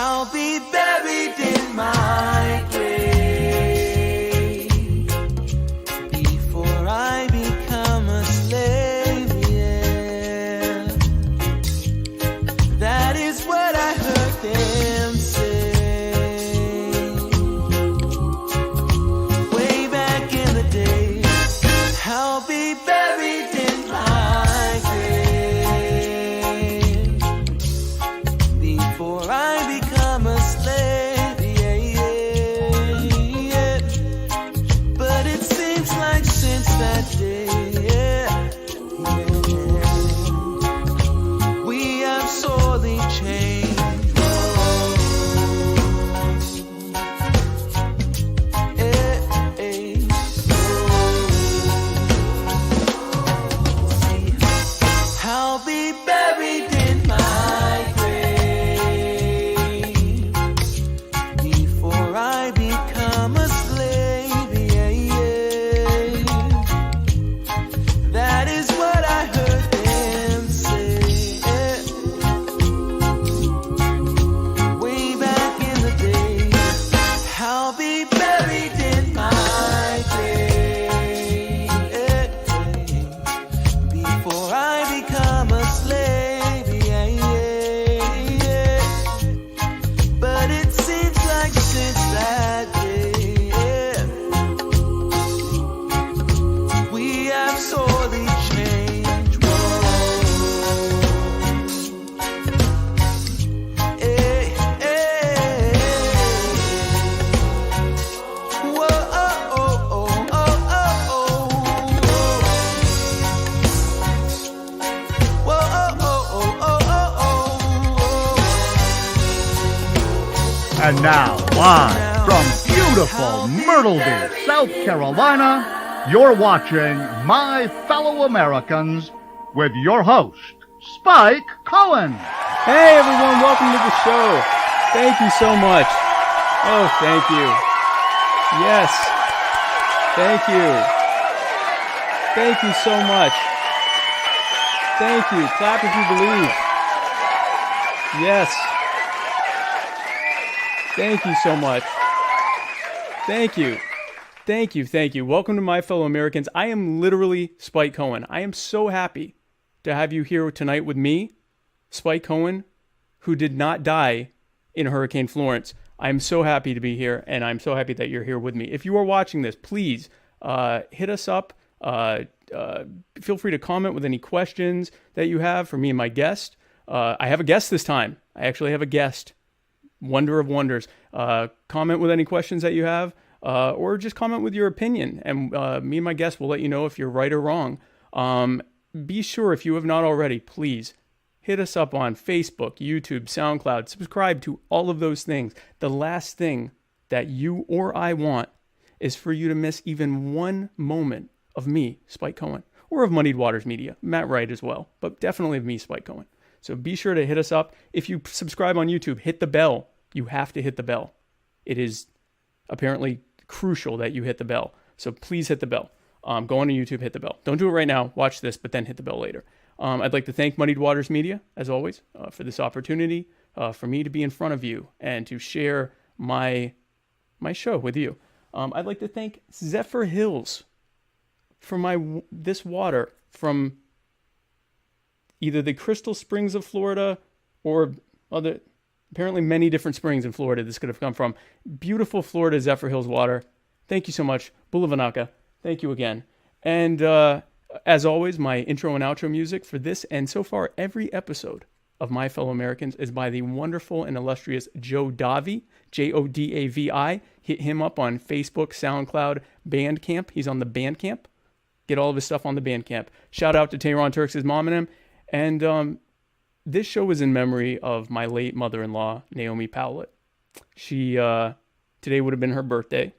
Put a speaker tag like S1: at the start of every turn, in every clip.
S1: I'll be buried in my grave before I become a slave, yeah. That is what I heard them say way back in the day. I'll be buried in my grave before I become a slave, yeah, yeah. But it seems like since that day, yeah, we have sorely changed. I'll be buried in my grave before I become a slave, yeah, yeah. That is what I heard them say, yeah. Way back in the day. I'll be buried in my grave, yeah, before I become a slave, yeah, yeah, yeah. But it seems like since that day, yeah, we have sorely changed. Whoa. Hey, hey. Whoa, oh, oh, oh, oh, oh, whoa, oh, oh, oh, oh, oh.
S2: And now, live from beautiful Myrtle Beach, South Carolina, you're watching My Fellow Americans with your host, Spike Cohen.
S3: Hey everyone, welcome to the show. Thank you so much. Oh, thank you. Yes. Thank you. Thank you so much. Thank you. Clap if you believe. Yes. Thank you so much. Thank you. Thank you. Thank you. Welcome to My Fellow Americans. I am literally Spike Cohen. I am so happy to have you here tonight with me, Spike Cohen, who did not die in Hurricane Florence. I'm so happy to be here, and I'm so happy that you're here with me. If you are watching this, please hit us up. Feel free to comment with any questions that you have for me and my guest. I have a guest this time. I actually have a guest. Wonder of wonders. Comment with any questions that you have, or just comment with your opinion, and me and my guest will let you know if you're right or wrong. Be sure, if you have not already, please hit us up on Facebook, YouTube, SoundCloud. Subscribe to all of those things. The last thing that you or I want is for you to miss even one moment of me, Spike Cohen, or of Muddied Waters Media, Matt Wright as well, but definitely of me, Spike Cohen. So be sure to hit us up. If you subscribe on YouTube, hit the bell. You have to hit the bell. It is apparently crucial that you hit the bell. So please hit the bell. Go on to YouTube, hit the bell. Don't do it right now. Watch this, but then hit the bell later. I'd like to thank Muddied Waters Media, as always, for this opportunity for me to be in front of you and to share my show with you. I'd like to thank Zephyr Hills for this water from either the Crystal Springs of Florida or apparently many different springs in Florida this could have come from. Beautiful Florida Zephyr Hills water. Thank you so much. Bulavanaka. Thank you again. And as always, my intro and outro music for this and so far every episode of My Fellow Americans is by the wonderful and illustrious Joe Davi, Jodavi. Hit him up on Facebook, SoundCloud, Bandcamp. He's on the Bandcamp. Get all of his stuff on the Bandcamp. Shout out to Tehran Turks' mom and him. And this show is in memory of my late mother-in-law, Naomi Powlett. She, today would have been her birthday.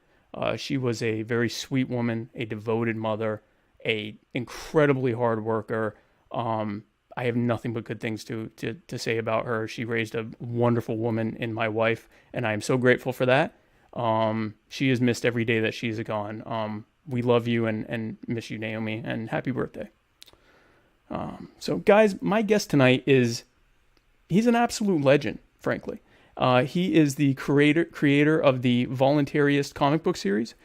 S3: She was a very sweet woman, a devoted mother, a incredibly hard worker. I have nothing but good things to say about her. She raised a wonderful woman in my wife, and I am so grateful for that. She is missed every day that she's gone. We love you and miss you, Naomi, and happy birthday. So guys, my guest tonight he's an absolute legend, frankly. He is the creator of the Voluntaryist comic book series.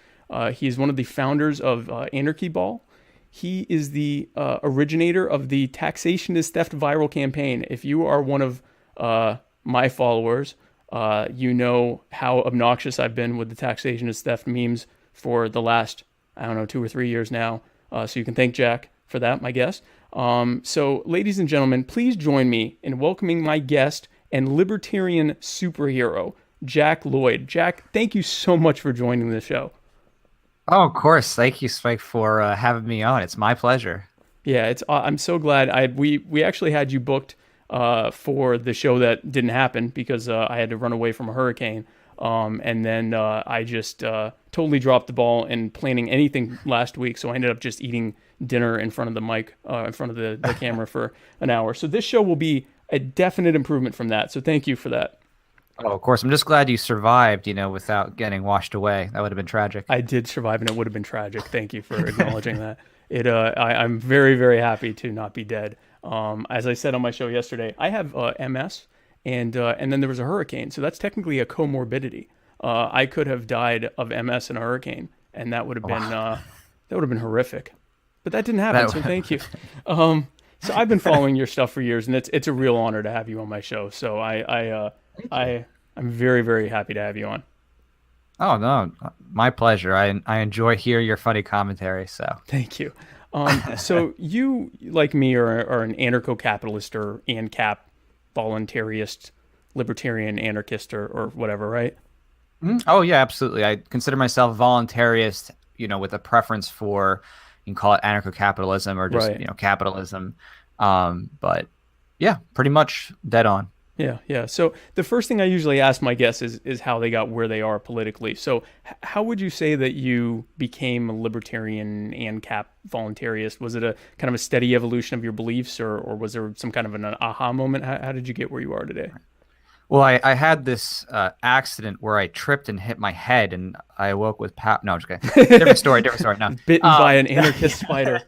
S3: He is one of the founders of Anarchyball. He is the originator of the TaxationIsTheft viral campaign. If you are one of my followers, you know how obnoxious I've been with the TaxationIsTheft memes for the last, 2 or 3 years now. So you can thank Jack for that, my guest. So, ladies and gentlemen, please join me in welcoming my guest and libertarian superhero, Jack Lloyd. Jack, thank you so much for joining the show.
S4: Oh, of course. Thank you, Spike, for having me on. It's my pleasure.
S3: Yeah, I'm so glad. We actually had you booked for the show that didn't happen because I had to run away from a hurricane. And then I just totally dropped the ball in planning anything last week. So I ended up just eating dinner in front of the mic, in front of the camera for an hour. So this show will be a definite improvement from that. So thank you for that.
S4: Oh, of course. I'm just glad you survived, without getting washed away. That would have been tragic.
S3: I did survive, and it would have been tragic. Thank you for acknowledging that. I'm very, very happy to not be dead. As I said on my show yesterday, I have MS, and then there was a hurricane, so that's technically a comorbidity. I could have died of MS in a hurricane, and that would have been horrific. But that didn't happen, so thank you. So I've been following your stuff for years, and it's a real honor to have you on my show. So I'm very, very happy to have you on.
S4: Oh, no, my pleasure. I enjoy hearing your funny commentary, so.
S3: Thank you. So you, like me, are an anarcho-capitalist or ANCAP, voluntarist, libertarian, anarchist, or whatever, right?
S4: Oh, yeah, absolutely. I consider myself voluntarist, with a preference for, you can call it anarcho-capitalism or just,
S3: Right.
S4: Capitalism. But yeah, pretty much dead on.
S3: Yeah. So the first thing I usually ask my guests is how they got where they are politically. So how would you say that you became a libertarian ANCAP voluntarist? Was it a kind of a steady evolution of your beliefs, or was there some kind of an aha moment? How did you get where you are today?
S4: Well, I had this accident where I tripped and hit my head, and I awoke with No, I'm just kidding. Different story. No.
S3: Bitten by an anarchist spider.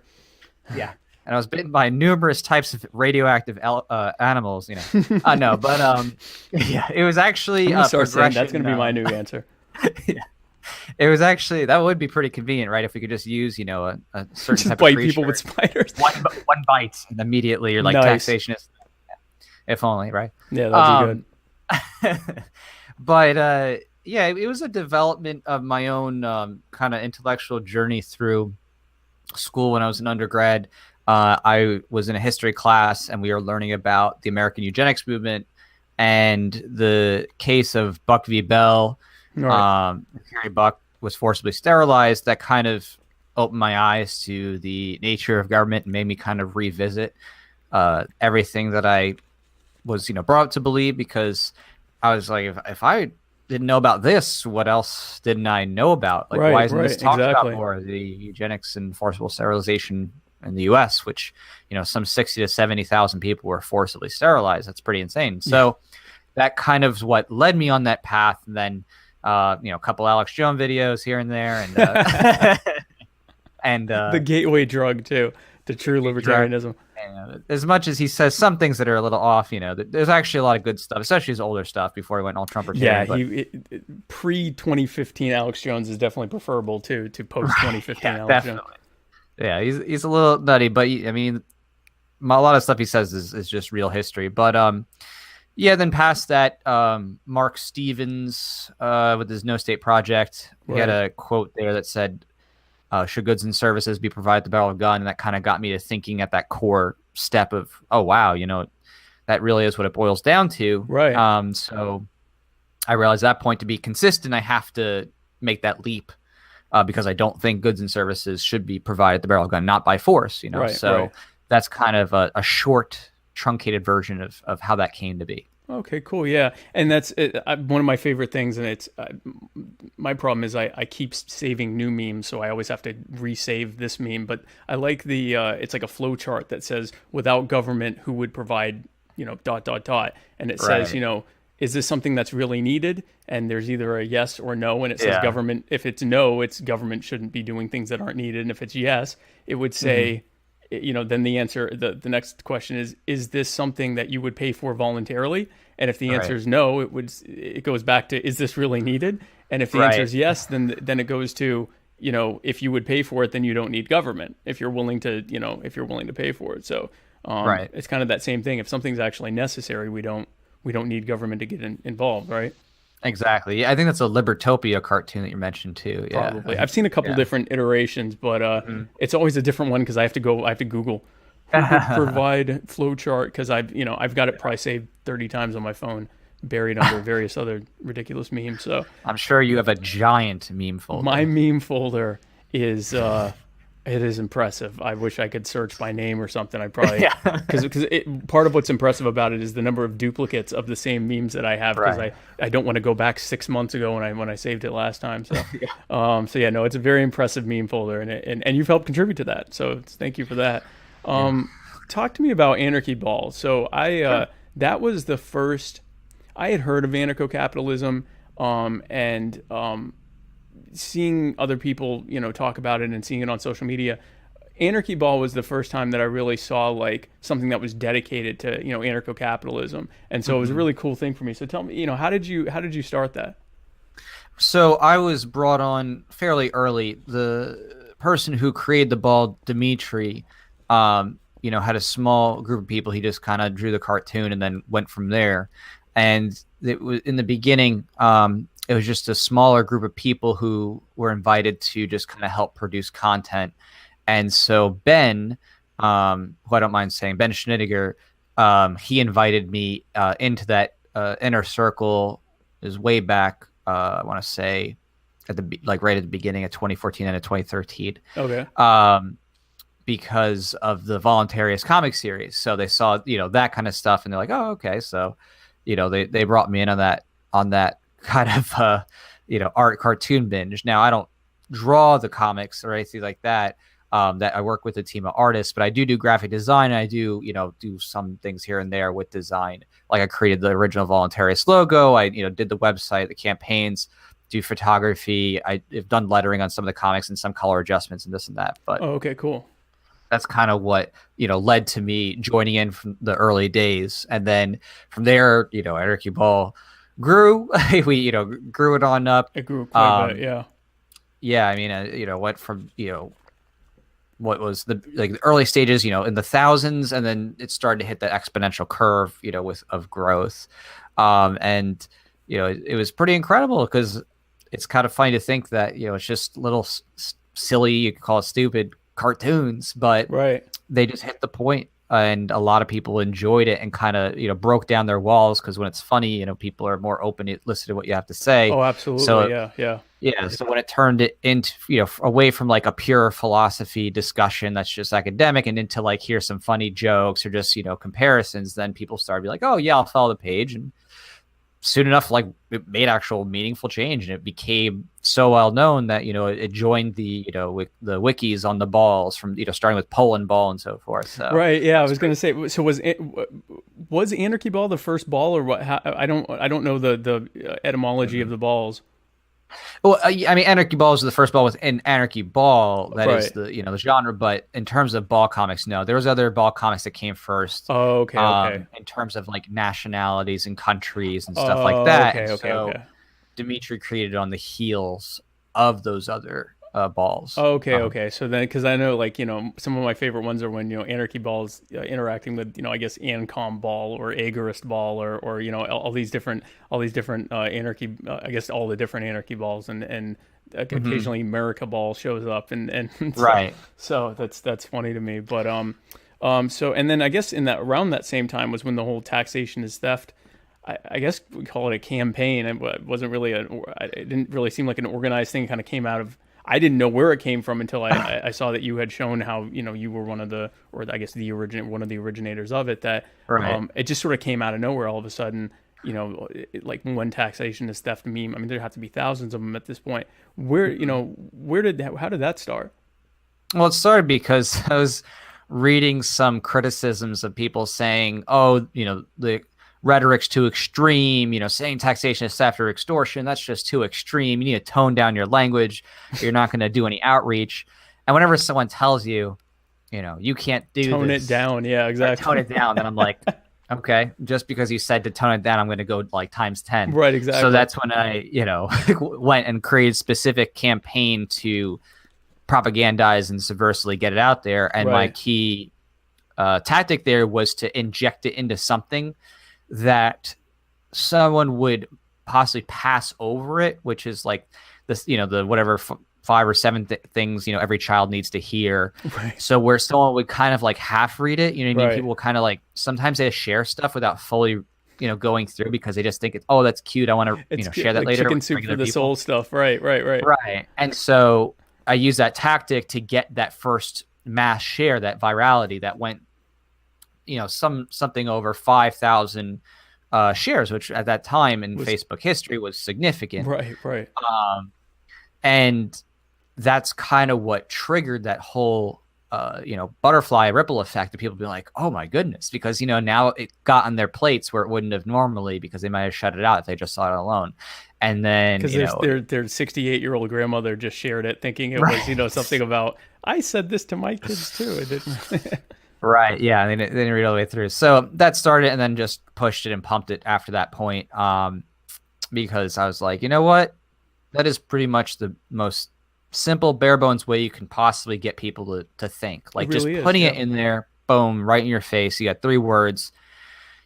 S4: Yeah. And I was bitten by numerous types of radioactive animals, No, but yeah, it was actually
S3: I'm gonna start saying
S4: progression.
S3: that's going to be my new answer.
S4: Yeah. It was actually, that would be pretty convenient, right? If we could just use, a certain
S3: Just
S4: type
S3: bite
S4: of creature.
S3: people with spiders.
S4: One bite, and immediately you're like
S3: Nice.
S4: taxationist. If only, right?
S3: Yeah, that'd be good.
S4: But yeah, it was a development of my own kind of intellectual journey through school when I was an undergrad. I was in a history class, and we were learning about the American eugenics movement and the case of Buck v. Bell.
S3: Right.
S4: Harry Buck was forcibly sterilized. That kind of opened my eyes to the nature of government and made me kind of revisit everything that I was, brought up to believe, because I was like, if I didn't know about this, what else didn't I know about? Like, why isn't this talked about more? The eugenics and forcible sterilization in the U.S., which, some 60 to 70,000 people were forcibly sterilized. That's pretty insane. So that kind of what led me on that path. And then, a couple Alex Jones videos here and there, and and
S3: the gateway drug to true libertarianism.
S4: As much as he says some things that are a little off, there's actually a lot of good stuff, especially his older stuff before he went all Trumpertarian.
S3: Yeah, pre-2015 Alex Jones is definitely preferable to post-2015 Alex
S4: definitely.
S3: Jones.
S4: Yeah, he's a little nutty, but I mean, a lot of stuff he says is just real history. But yeah, then past that, Mark Stevens with his No State Project, he had a quote there that said, should goods and services be provided at the barrel of a gun? And that kind of got me to thinking at that core step of, oh, wow, that really is what it boils down to.
S3: Right.
S4: So I realized at that point, to be consistent, I have to make that leap. Because I don't think goods and services should be provided at the barrel of a gun, not by force, So that's kind of a short, truncated version of how that came to be.
S3: Okay, cool. Yeah. And that's one of my favorite things. And it's my problem is I keep saving new memes, so I always have to resave this meme. But I like it's like a flow chart that says, without government, who would provide, ... And it says, is this something that's really needed? And there's either a yes or no. And it says government. If it's no, it's government shouldn't be doing things that aren't needed. And if it's yes, it would say then the answer, the next question is this something that you would pay for voluntarily? And if the answer is no, it goes back to, is this really needed? And if the answer is yes, then it goes to, if you would pay for it, then you don't need government. If you're willing to, pay for it. So it's kind of that same thing. If something's actually necessary, we don't need government to get involved, right?
S4: Exactly. Yeah, I think that's a Libertopia cartoon that you mentioned too. Yeah.
S3: Probably. I've seen a couple different iterations, but it's always a different one because I have to Google provide flowchart because I've got it probably saved 30 times on my phone, buried under various other ridiculous memes. So
S4: I'm sure you have a giant meme folder.
S3: My meme folder is it is impressive. I wish I could search by name or something. I probably because part of what's impressive about it is the number of duplicates of the same memes that I have because I don't want to go back 6 months ago when I saved it last time. So it's a very impressive meme folder and you've helped contribute to that. So thank you for that. Talk to me about Anarchyball. So that was the first I had heard of anarchocapitalism and seeing other people, talk about it and seeing it on social media. Anarchyball was the first time that I really saw like something that was dedicated to, anarchocapitalism. And so it was a really cool thing for me. So tell me, how did you start that?
S4: So I was brought on fairly early. The person who created the ball, Dimitri, had a small group of people. He just kind of drew the cartoon and then went from there. And it was in the beginning, it was just a smaller group of people who were invited to just kind of help produce content. And so Ben, who I don't mind saying, Ben Schnittiger, he invited me into that inner circle. Is way back, I want to say, right at the beginning of 2014 and 2013. Okay. Because of the Voluntaryist comic series. So they saw, that kind of stuff, and they're like, oh, okay. So, they brought me in on that kind of art cartoon binge. Now I don't draw the comics or anything like that. That I work with a team of artists, but I do graphic design. And I do do some things here and there with design. Like I created the original Voluntaryist logo. I did the website, the campaigns, do photography. I've done lettering on some of the comics and some color adjustments and this and that. But
S3: okay, cool.
S4: That's kind of what led to me joining in from the early days, and then from there, Anarchyball grew. We grew it on up.
S3: It grew quite a bit, yeah.
S4: Yeah, I mean, went from what was the early stages, in the thousands, and then it started to hit that exponential curve, of growth, and it was pretty incredible because it's kind of funny to think that it's just little silly, you could call it stupid cartoons, but they just hit the point. And a lot of people enjoyed it and kind of, broke down their walls because when it's funny, people are more open to listen to what you have to say.
S3: Oh, absolutely.
S4: So,
S3: yeah.
S4: So when it turned it into, away from like a pure philosophy discussion that's just academic and into like, here's some funny jokes or just, comparisons, then people started to be like, oh, yeah, I'll follow the page. And soon enough, like it made actual meaningful change and it became so well known that, it joined the, the wikis on the balls from, starting with Poland ball and so forth. So,
S3: right. Yeah. I was going to say, so was Anarchyball the first ball or what? I don't know the etymology of the balls.
S4: Well, I mean, Anarchyball is the first ball within Anarchyball. That is the the genre. But in terms of ball comics, no, there was other ball comics that came first.
S3: Oh, okay.
S4: In terms of like nationalities and countries and stuff like that.
S3: Okay.
S4: Dimitri created on the heels of those other balls.
S3: Okay. So then, because I know, like, some of my favorite ones are when Anarchyball is interacting with, I guess Ancom ball or Agorist ball or all these different anarchy. I guess all the different anarchy balls and occasionally America ball shows up and
S4: right.
S3: So that's funny to me. But so and then I guess around that same time was when the whole taxation is theft. I guess we call it a campaign. It wasn't really it didn't really seem like an organized thing. It kind of came out of. I didn't know where it came from until I saw that you had shown how you were one of the originators of it. That it just sort of came out of nowhere all of a sudden. Like one taxation is theft meme. I mean, there have to be thousands of them at this point. How did that start?
S4: Well, it started because I was reading some criticisms of people saying, "Oh, the rhetoric's too extreme, saying taxation is theft or extortion, that's just too extreme. You need to tone down your language. You're not going to do any outreach." And whenever someone tells you, you can't do
S3: Tone
S4: this.
S3: it down. Yeah,
S4: Or
S3: exactly.
S4: tone it down. Then I'm like, okay, just because you said to tone it down, I'm going to go like times 10.
S3: Right, exactly.
S4: So that's when I, went and created specific campaign to propagandize and subversively get it out there. And my
S3: Right.
S4: key tactic there was to inject it into something that someone would possibly pass over it, which is like this, the whatever 5 or 7 things, every child needs to hear.
S3: Right.
S4: So where someone would kind of like half read it, you know what I mean?
S3: Right.
S4: People kind of like, sometimes they share stuff without fully, going through because they just think it's, oh, that's cute. I want to,
S3: It's
S4: share that
S3: like
S4: later.
S3: chicken
S4: with
S3: soup for
S4: regular
S3: the
S4: people.
S3: soul stuff. Right.
S4: Right. And so I used that tactic to get that first mass share, that virality that went, something over 5,000 shares, which at that time in Facebook history was significant.
S3: Right.
S4: And that's kind of what triggered that whole, butterfly ripple effect of people being like, oh my goodness, because, now it got on their plates where it wouldn't have normally because they might have shut it out if they just saw it alone. And then,
S3: Because their 68-year-old grandmother just shared it thinking it was, something about, I said this to my kids too. It didn't.
S4: Right. Yeah. They didn't read all the way through. So that started and then just pushed it and pumped it after that point. Because I was like, you know what? That is pretty much the most simple, bare bones way you can possibly get people to think. Like
S3: really
S4: just putting
S3: is,
S4: it in there, boom, right in your face. You got 3 words.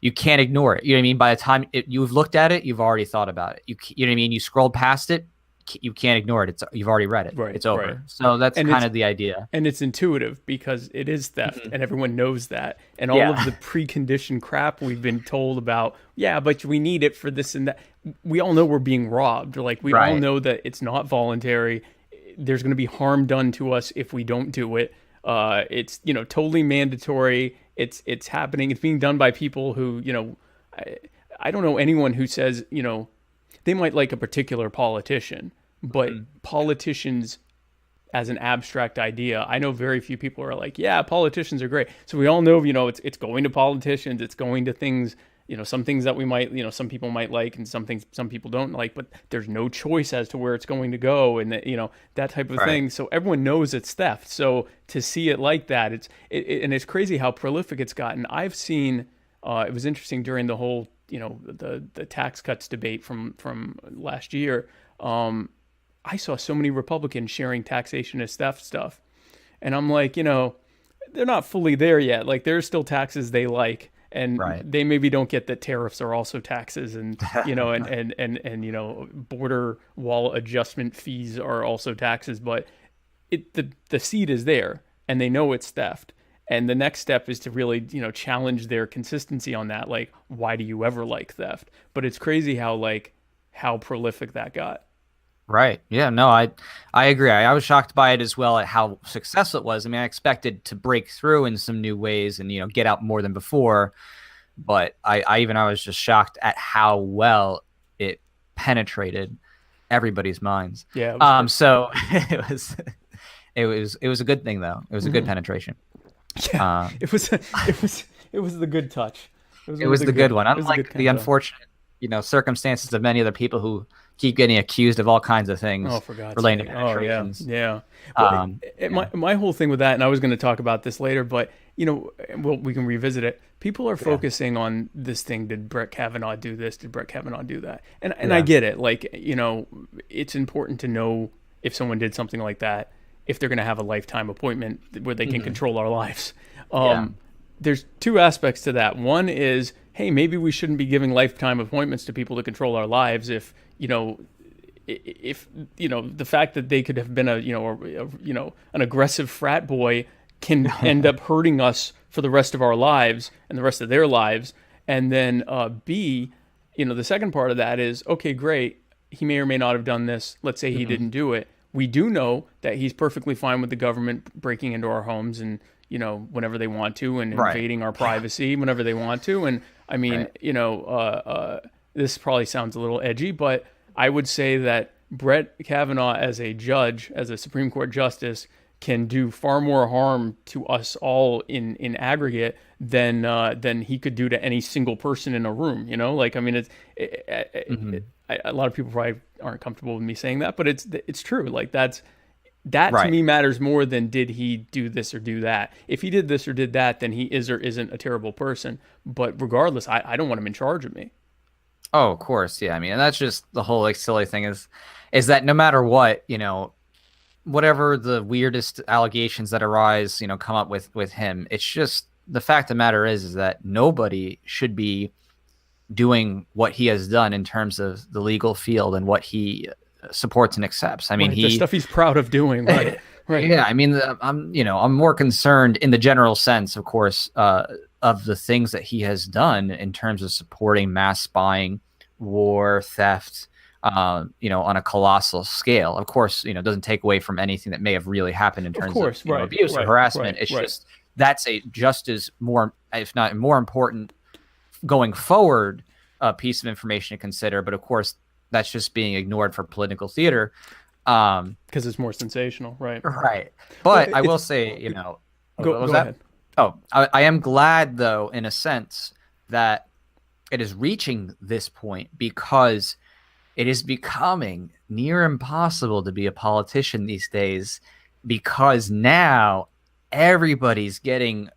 S4: You can't ignore it. You know what I mean? By the time you've looked at it, you've already thought about it. You know what I mean? You scrolled past it. You can't ignore it. You've already read it.
S3: Right,
S4: it's over.
S3: right.
S4: So that's
S3: And
S4: kind of the idea.
S3: And it's intuitive because it is theft and everyone knows that. And all of the preconditioned crap we've been told about, but we need it for this and that. We all know we're being robbed. Like we all know that it's not voluntary. There's going to be harm done to us if we don't do it. It's, totally mandatory. It's happening. It's being done by people who, I don't know anyone who says, they might like a particular politician, but politicians as an abstract idea, I know very few people are like, yeah, politicians are great. So we all know, it's going to politicians, it's going to things, some things that we might, some people might like and some things some people don't like, but there's no choice as to where it's going to go and that type of thing. So everyone knows it's theft. So to see it like that, and it's crazy how prolific it's gotten. I've seen, it was interesting during the whole, the tax cuts debate from last year. I saw so many Republicans sharing TaxationIsTheft stuff. And I'm like, they're not fully there yet. Like there's still taxes they like. And they maybe don't get that tariffs are also taxes and, and border wall adjustment fees are also taxes, but the seed is there and they know it's theft. And the next step is to really, challenge their consistency on that. Like, why do you ever like theft? But it's crazy how prolific that got.
S4: Right. Yeah, no, I agree. I was shocked by it as well at how successful it was. I mean, I expected to break through in some new ways and, get out more than before. But I was just shocked at how well it penetrated everybody's minds.
S3: Yeah.
S4: So it was a good thing though. It was a good penetration.
S3: Yeah. It was the good touch.
S4: It was the good one. Unlike the unfortunate, circumstances of many other people who keep getting accused of all kinds of things relating to penetrations.
S3: Yeah. Well, my whole thing with that, and I was going to talk about this later, but we can revisit it. People are focusing on this thing. Did Brett Kavanaugh do this? Did Brett Kavanaugh do that? And I get it. Like, it's important to know if someone did something like that, if they're going to have a lifetime appointment where they can control our lives. There's 2 aspects to that. One is, hey, maybe we shouldn't be giving lifetime appointments to people to control our lives if the fact that they could have been an aggressive frat boy can end up hurting us for the rest of our lives and the rest of their lives. And then B, the second part of that is, okay, great. He may or may not have done this. Let's say he didn't do it. We do know that he's perfectly fine with the government breaking into our homes and, whenever they want to and invading our privacy whenever they want to. And I mean, this probably sounds a little edgy, but I would say that Brett Kavanaugh as a judge, as a Supreme Court justice, can do far more harm to us all in aggregate than he could do to any single person in a room. Like, I mean, a lot of people probably aren't comfortable with me saying that, but it's true. Like That to
S4: Right.
S3: me matters more than did he do this or do that. If he did this or did that, then he is or isn't a terrible person. But regardless, I don't want him in charge of me.
S4: Oh, of course, yeah. I mean, and that's just the whole like silly thing is that no matter what, whatever the weirdest allegations that arise, come up with him, it's just the fact of the matter is that nobody should be doing what he has done in terms of the legal field and what he supports and accepts. I mean,
S3: the stuff he's proud of doing, right? Right.
S4: Yeah, I mean, I'm more concerned in the general sense, of course, of the things that he has done in terms of supporting mass spying, war, theft, on a colossal scale. Of course, it doesn't take away from anything that may have really happened in terms of abuse and harassment. It's just that's a just as more, if not more important, going forward piece of information to consider. But of course, that's just being ignored for political theater.
S3: Because it's more sensational, right?
S4: Right. But I will say,
S3: go ahead.
S4: Oh, I am glad, though, in a sense, that it is reaching this point because it is becoming near impossible to be a politician these days because now everybody's getting,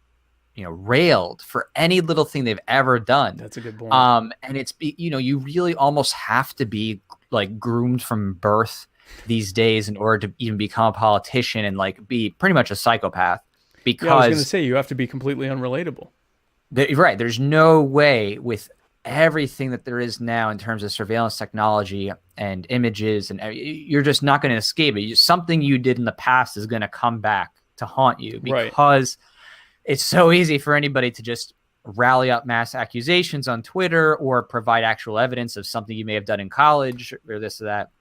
S4: railed for any little thing they've ever done.
S3: That's a good point.
S4: And it's, you really almost have to be like groomed from birth these days in order to even become a politician and like be pretty much a psychopath. Because
S3: I was going to say, you have to be completely unrelatable.
S4: Right. There's no way with everything that there is now in terms of surveillance technology and images, and you're just not going to escape it. Something you did in the past is going to come back to haunt you because it's so easy for anybody to just rally up mass accusations on Twitter or provide actual evidence of something you may have done in college or this or that.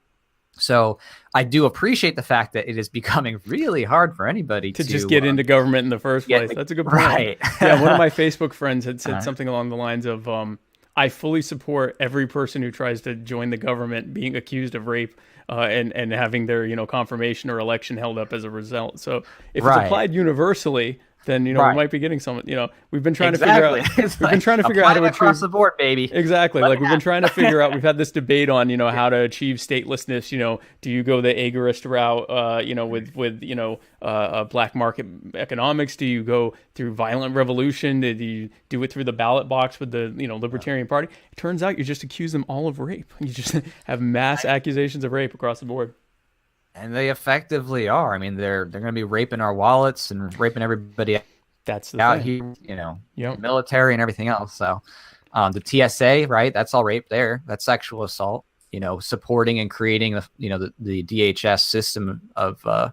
S4: So I do appreciate the fact that it is becoming really hard for anybody to
S3: just get into government in the first place. That's a good point.
S4: Right.
S3: Yeah, one of my Facebook friends had said something along the lines of, I fully support every person who tries to join the government being accused of rape and having their confirmation or election held up as a result. So if it's applied universally, then we might be getting some. We've been trying to figure out. We've been trying to figure out how to
S4: across the board, baby.
S3: Exactly. Like we've been trying to figure out. We've had this debate on how to achieve statelessness. Do you go the agorist route? With black market economics? Do you go through violent revolution? Do you do it through the ballot box with the Libertarian Party? It turns out you just accuse them all of rape. You just have mass accusations of rape across the board.
S4: And they effectively are. I mean, they're going to be raping our wallets and raping everybody
S3: That's the
S4: out
S3: thing.
S4: here, military and everything else. So the TSA, right? That's all rape there. That's sexual assault. Supporting and creating the DHS system of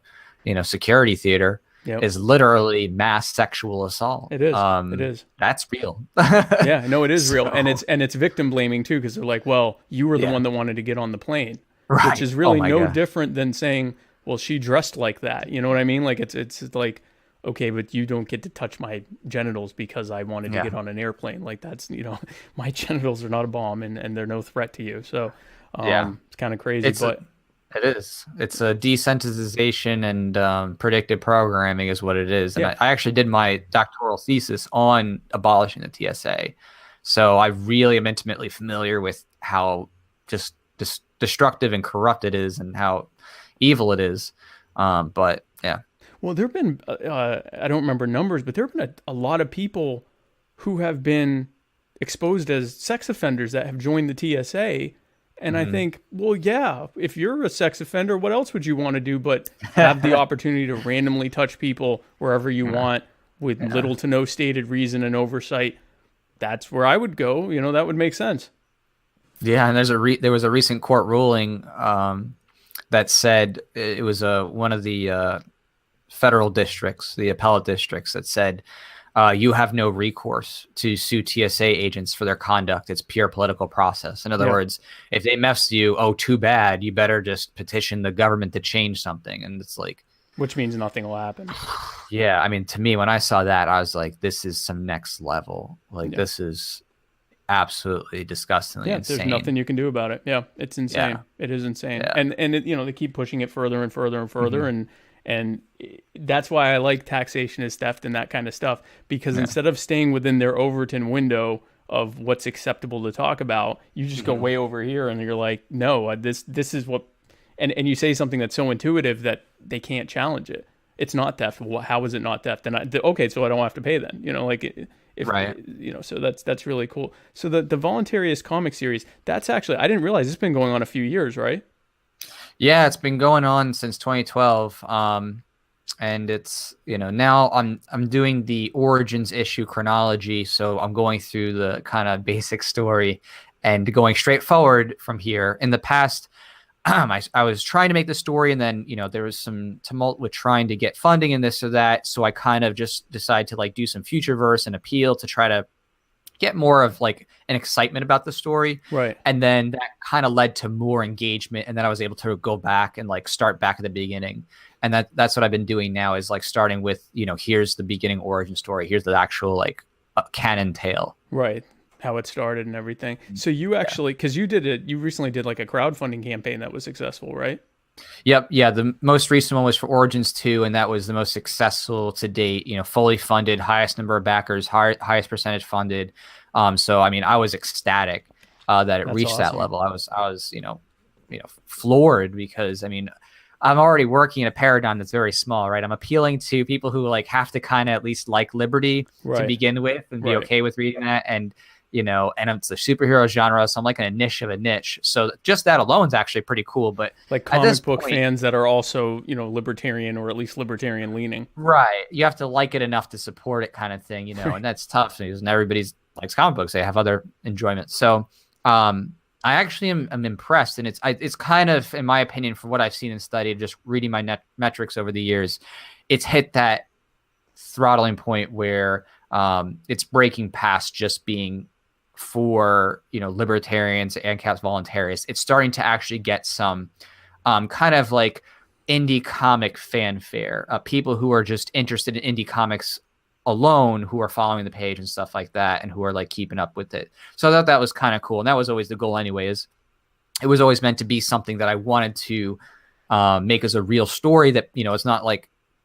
S4: security theater is literally mass sexual assault.
S3: It is. It is.
S4: That's real.
S3: Yeah, no, it is real, and it's victim blaming too, because they're like, well, you were the one that wanted to get on the plane.
S4: Right.
S3: Which is really different than saying, well, she dressed like that. You know what I mean? Like it's like, okay, but you don't get to touch my genitals because I wanted to get on an airplane. Like that's, my genitals are not a bomb and they're no threat to you. So it's kind of crazy.
S4: It is. It's a desensitization and predictive programming is what it is. And I actually did my doctoral thesis on abolishing the TSA. So I really am intimately familiar with how just destructive and corrupt it is and how evil it is. But yeah. Well,
S3: there have been, I don't remember numbers, but there have been a lot of people who have been exposed as sex offenders that have joined the TSA. And I think, well, yeah, if you're a sex offender, what else would you want to do but have the opportunity to randomly touch people wherever you want with little to no stated reason and oversight? That's where I would go. That would make sense.
S4: Yeah, and there was a recent court ruling that said it was one of the federal districts, the appellate districts, that said you have no recourse to sue TSA agents for their conduct. It's pure political process. In other words, if they mess you, too bad. You better just petition the government to change something. And it's like,
S3: which means nothing will happen.
S4: Yeah, I mean, to me, when I saw that, I was like, this is some next level. Like this is absolutely disgustingly insane.
S3: There's nothing you can do about it. Yeah, it's insane. It is insane. And it, they keep pushing it further and further and further, and that's why I like taxation is theft and that kind of stuff, because instead of staying within their Overton window of what's acceptable to talk about, you just go way over here and you're like, no, this is what, and you say something that's so intuitive that they can't challenge it. It's not theft. Well, how is it not theft? And okay, so I don't have to pay then. If
S4: Right.
S3: So that's really cool. So the Voluntaryist comic series, that's actually, I didn't realize it's been going on a few years, right?
S4: Yeah, it's been going on since 2012. And it's, now I'm doing the origins issue chronology, so I'm going through the kind of basic story and going straight forward from here. In the past, I was trying to make the story, and then there was some tumult with trying to get funding and this or that, so I kind of just decided to do some future verse and appeal to try to get more of an excitement about the story.
S3: Right.
S4: And then that kind of led to more engagement, and then I was able to go back and start back at the beginning. And that's what I've been doing now, is starting with, here's the beginning origin story, here's the actual canon tale.
S3: Right. How it started and everything. So you actually, because you recently did a crowdfunding campaign that was successful, right?
S4: Yep. Yeah. The most recent one was for Origins 2, and that was the most successful to date, fully funded, highest number of backers, highest percentage funded. So, I was ecstatic that it
S3: That's
S4: reached that
S3: awesome.
S4: level. I was, floored, because, I'm already working in a paradigm that's very small, right? I'm appealing to people who have to kind of at least like liberty to
S3: Right.
S4: begin with and be
S3: Right.
S4: okay with reading that. And, and it's the superhero genre, so I'm in a niche of a niche. So just that alone is actually pretty cool. But at
S3: Comic
S4: this
S3: book
S4: point,
S3: fans that are also, libertarian, or at least libertarian leaning.
S4: right, you have to like it enough to support it, kind of thing, and that's tough because not everybody likes comic books. They have other enjoyments. So, I actually am impressed, and it's kind of, in my opinion, from what I've seen and studied, just reading my metrics over the years, it's hit that throttling point where it's breaking past just being for libertarians and voluntarists. It's starting to actually get some kind of indie comic fanfare, people who are just interested in indie comics alone, who are following the page and stuff like that, and who are keeping up with it. So I thought that was kind of cool, and that was always the goal anyway. Is it was always meant to be something that I wanted to make as a real story, that it's not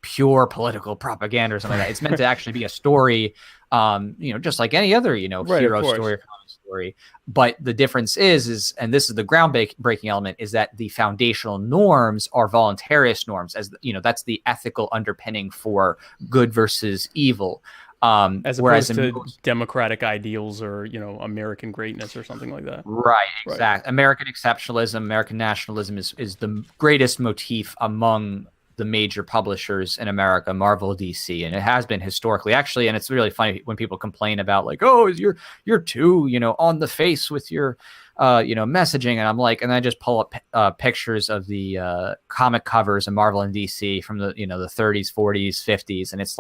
S4: pure political propaganda or something like that. It's meant to actually be a story, just like any other
S3: Right,
S4: hero
S3: of course.
S4: story or comic story. But the difference is, and this is the groundbreaking element, is that the foundational norms are voluntarist norms, as that's the ethical underpinning for good versus evil.
S3: As
S4: Whereas
S3: opposed to democratic ideals or, American greatness or something like that.
S4: right, exactly. American exceptionalism, American nationalism is the greatest motif among the major publishers in America, Marvel, DC, and it has been historically, actually. And it's really funny when people complain about oh, you're too on the face with your messaging, and I'm and I just pull up pictures of the comic covers of Marvel and DC from the the 30s, 40s, 50s, and it's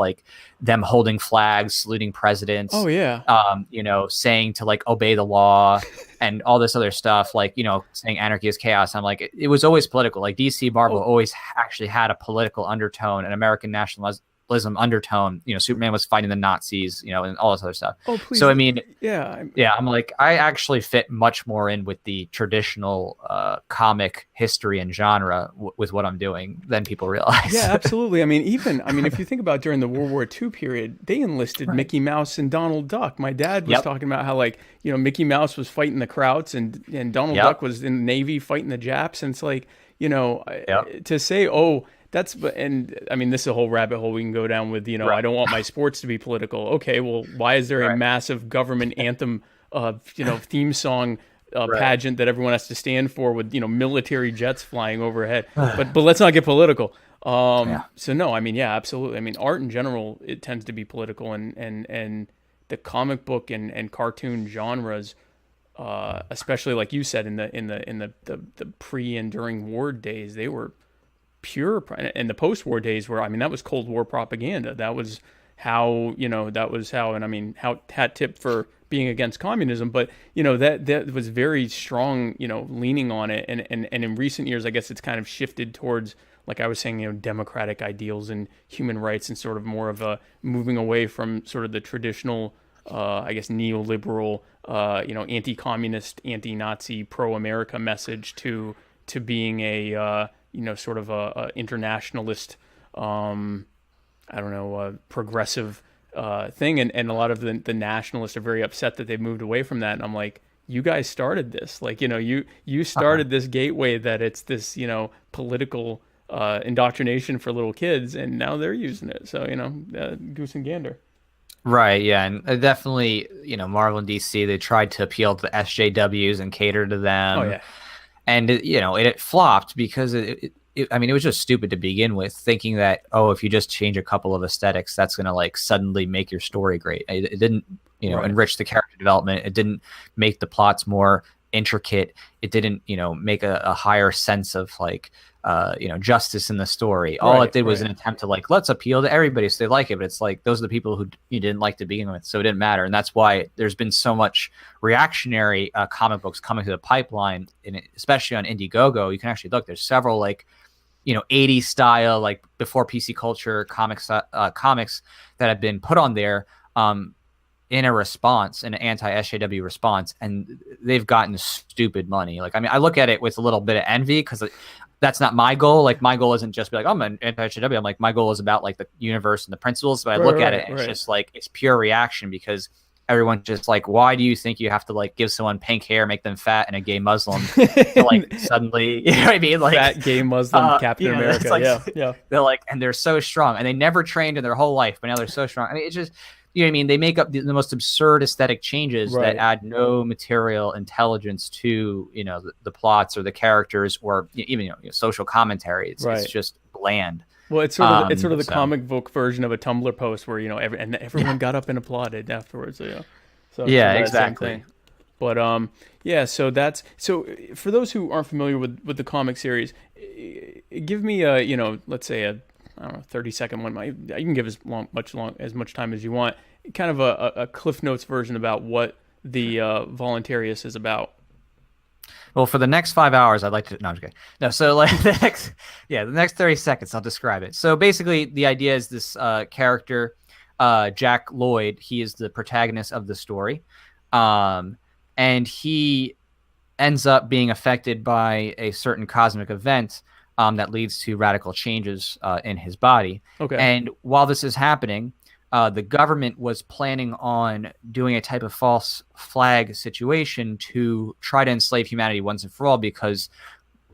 S4: them holding flags, saluting presidents.
S3: Oh yeah.
S4: Saying to obey the law and all this other stuff, saying anarchy is chaos. I'm it was always political. DC, Marvel always actually had a political undertone, an American nationalism undertone. Superman was fighting the Nazis, and all this other stuff.
S3: Oh please.
S4: So
S3: yeah.
S4: I'm I actually fit much more in with the traditional comic history and genre with what I'm doing than people realize.
S3: Yeah, absolutely. If you think about during the World War II period, they enlisted Mickey Mouse and Donald Duck. My dad was talking about how Mickey Mouse was fighting the Krauts and Donald Duck was in the Navy fighting the Japs. And it's to say, this is a whole rabbit hole we can go down with, I don't want my sports to be political. Okay, well, why is there a massive government anthem, theme song pageant that everyone has to stand for with, military jets flying overhead? But let's not get political. So no, absolutely. Art in general, it tends to be political, and the comic book and cartoon genres, especially like you said in the pre and during war days, they were pure, and the post-war days were, that was Cold War propaganda. That was how, how hat tip for being against communism, but that was very strong, leaning on it. And in recent years, I guess it's kind of shifted towards, like I was saying, democratic ideals and human rights, and sort of more of a moving away from sort of the traditional, neoliberal, anti-communist, anti-Nazi, pro-America message to being a, sort of a internationalist, progressive thing. And a lot of the nationalists are very upset that they've moved away from that. And I'm you guys started this. You started this gateway that it's this, political indoctrination for little kids, and now they're using it. So, goose and gander.
S4: Right, yeah, and definitely, Marvel and DC, they tried to appeal to the SJWs and cater to them.
S3: Oh, yeah.
S4: And, it flopped because I mean, it was just stupid to begin with, thinking that, if you just change a couple of aesthetics, that's going to, like, suddenly make your story great. It didn't,
S3: Right.
S4: enrich the character development. It didn't make the plots more intricate. It didn't, make a higher sense of, like, justice in the story. All it did was an attempt to, like, let's appeal to everybody so they like it. But it's like, those are the people who you didn't like to begin with, so it didn't matter. And that's why there's been so much reactionary comic books coming through the pipeline, and especially on Indiegogo. You can actually look. There's several, like, 80s style, like, before PC culture comics that have been put on there in a response, an anti-SJW response, and they've gotten stupid money. Like, I mean, I look at it with a little bit of envy because that's not my goal. Like, my goal isn't just be like, I'm an anti-SJW. I'm like, my goal is about, like, the universe and the principles. But I look at it and it's just like, it's pure reaction, because everyone's just like, why do you think you have to, like, give someone pink hair, make them fat, and a gay Muslim to, like, suddenly, you know what I mean? Like,
S3: fat gay Muslim Captain America.
S4: Like,
S3: yeah.
S4: They're like, and they're so strong, and they never trained in their whole life, but now they're so strong. I mean, it's just, you know what I mean? They make up the most absurd aesthetic changes that add no material intelligence to, the plots or the characters, or even, social commentary. It's just bland.
S3: Well, it's sort of the comic book version of a Tumblr post where, everyone got up and applauded afterwards. So
S4: exactly.
S3: But so for those who aren't familiar with the comic series, give me let's say a, I don't know, 30-second one. You can give as much time as you want. Kind of a Cliff Notes version about what the Voluntaryist is about.
S4: Well, for the next 5 hours, I'd like to. No, I'm just kidding. No, so, like, the next 30 seconds, I'll describe it. So basically, the idea is this character, Jack Lloyd. He is the protagonist of the story, and he ends up being affected by a certain cosmic event that leads to radical changes in his body.
S3: Okay.
S4: And while this is happening, the government was planning on doing a type of false flag situation to try to enslave humanity once and for all, because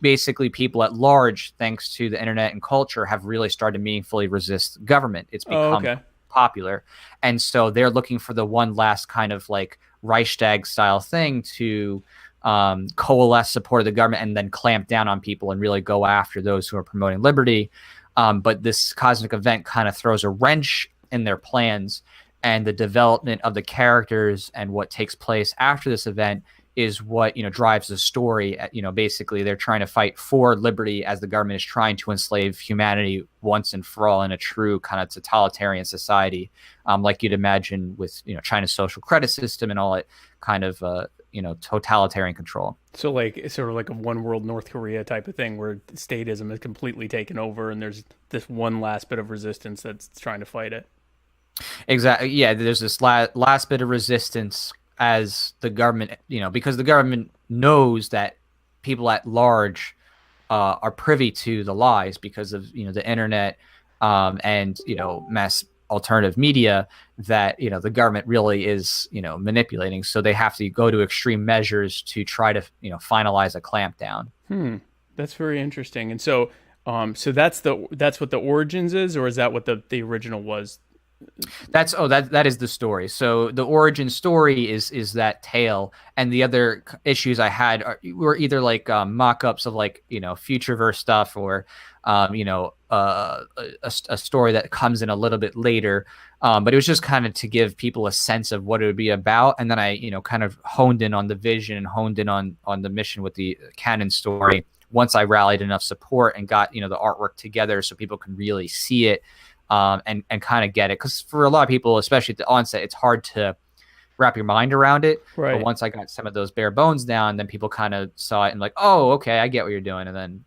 S4: basically people at large, thanks to the internet and culture, have really started to meaningfully resist government. It's become popular. And so they're looking for the one last kind of, like, Reichstag style thing to coalesce support of the government and then clamp down on people and really go after those who are promoting liberty. But this cosmic event kind of throws a wrench in their plans, and the development of the characters and what takes place after this event is what, drives the story. Basically they're trying to fight for liberty as the government is trying to enslave humanity once and for all in a true kind of totalitarian society, like you'd imagine with, China's social credit system and all it kind of, totalitarian control.
S3: So, like, sort of like a one world North Korea type of thing where statism is completely taken over and there's this one last bit of resistance that's trying to fight it.
S4: Exactly. Yeah, there's this last bit of resistance as the government, because the government knows that people at large are privy to the lies because of, the internet and, mass alternative media that, the government really is, manipulating. So they have to go to extreme measures to try to, finalize a clampdown.
S3: That's very interesting. And so, so that's what the Origins is, or is that what the original was?
S4: That is the story. So the origin story is that tale, and the other issues I had were either like mock-ups of, like, Futureverse stuff, or a story that comes in a little bit later. But it was just kind of to give people a sense of what it would be about, and then I kind of honed in on the vision and honed in on the mission with the canon story once I rallied enough support and got the artwork together so people can really see it. And kind of get it, because for a lot of people, especially at the onset, it's hard to wrap your mind around it.
S3: Right.
S4: But once I got some of those bare bones down, then people kind of saw it and like, oh, okay, I get what you're doing, and then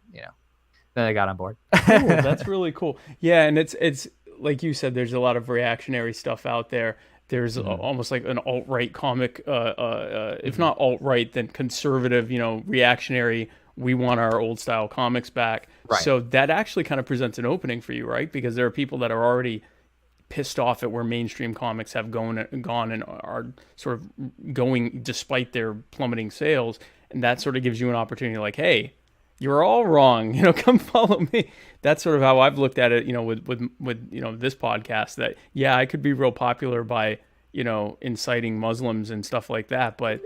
S4: then I got on board.
S3: Cool, that's really cool. Yeah, and it's like you said, there's a lot of reactionary stuff out there. There's almost like an alt-right comic, if not alt-right, then conservative, reactionary. We want our old style comics back.
S4: Right.
S3: So that actually kind of presents an opening for you, right? Because there are people that are already pissed off at where mainstream comics have gone and are sort of going despite their plummeting sales. And that sort of gives you an opportunity like, hey, you're all wrong. Come follow me. That's sort of how I've looked at it, with this podcast, that, yeah, I could be real popular by, inciting Muslims and stuff like that. But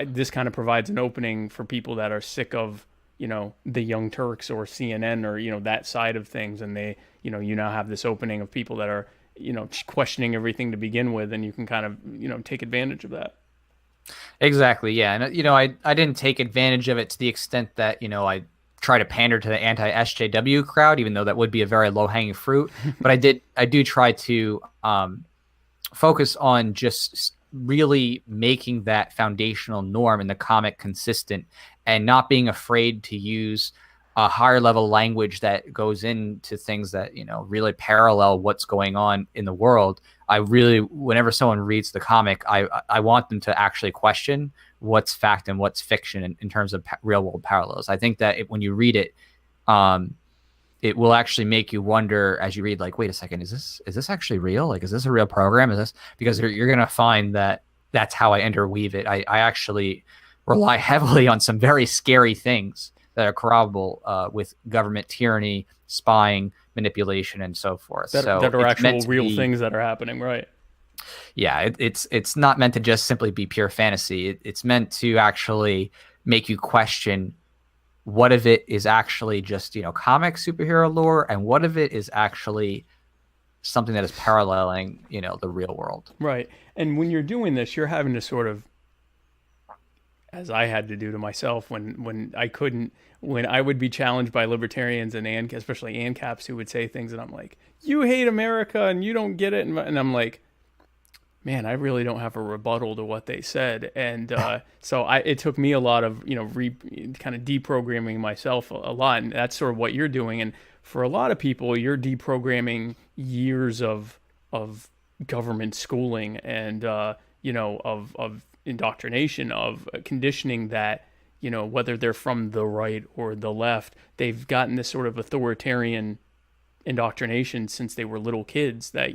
S3: this kind of provides an opening for people that are sick of, the Young Turks or CNN or, that side of things. And they, you now have this opening of people that are, questioning everything to begin with, and you can kind of, take advantage of that.
S4: Exactly. Yeah. And, I didn't take advantage of it to the extent that, I try to pander to the anti-SJW crowd, even though that would be a very low hanging fruit. But I do try to focus on just really making that foundational norm in the comic consistent, and not being afraid to use a higher level language that goes into things that, really parallel what's going on in the world. I really, whenever someone reads the comic, I want them to actually question what's fact and what's fiction in terms of real world parallels. I think that when you read it, it will actually make you wonder as you read, like, wait a second, is this actually real? Like, is this a real program? Is this, because you're going to find that that's how I interweave it. I actually rely heavily on some very scary things that are corroborable with government tyranny, spying, manipulation, and so forth.
S3: That are actual real things that are happening, right?
S4: Yeah, it's not meant to just simply be pure fantasy. It's meant to actually make you question what if it is actually just, comic superhero lore, and what if it is actually something that is paralleling, the real world.
S3: Right. And when you're doing this, you're having to sort of, as I had to do to myself when I would be challenged by libertarians and especially ANCAPs who would say things, and I'm like, you hate America and you don't get it. And I'm like, man, I really don't have a rebuttal to what they said. And so it took me a lot of, kind of deprogramming myself a lot. And that's sort of what you're doing. And for a lot of people, you're deprogramming years of government schooling and, of indoctrination, of conditioning that, whether they're from the right or the left, they've gotten this sort of authoritarian indoctrination since they were little kids that,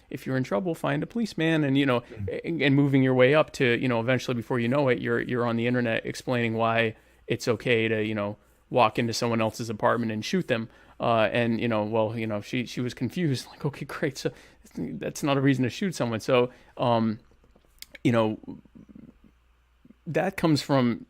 S3: if you're in trouble, find a policeman, and, and moving your way up to, eventually, before you know it, you're on the internet explaining why it's okay to, walk into someone else's apartment and shoot them. And, she was confused, like, okay, great. So that's not a reason to shoot someone. So, that comes from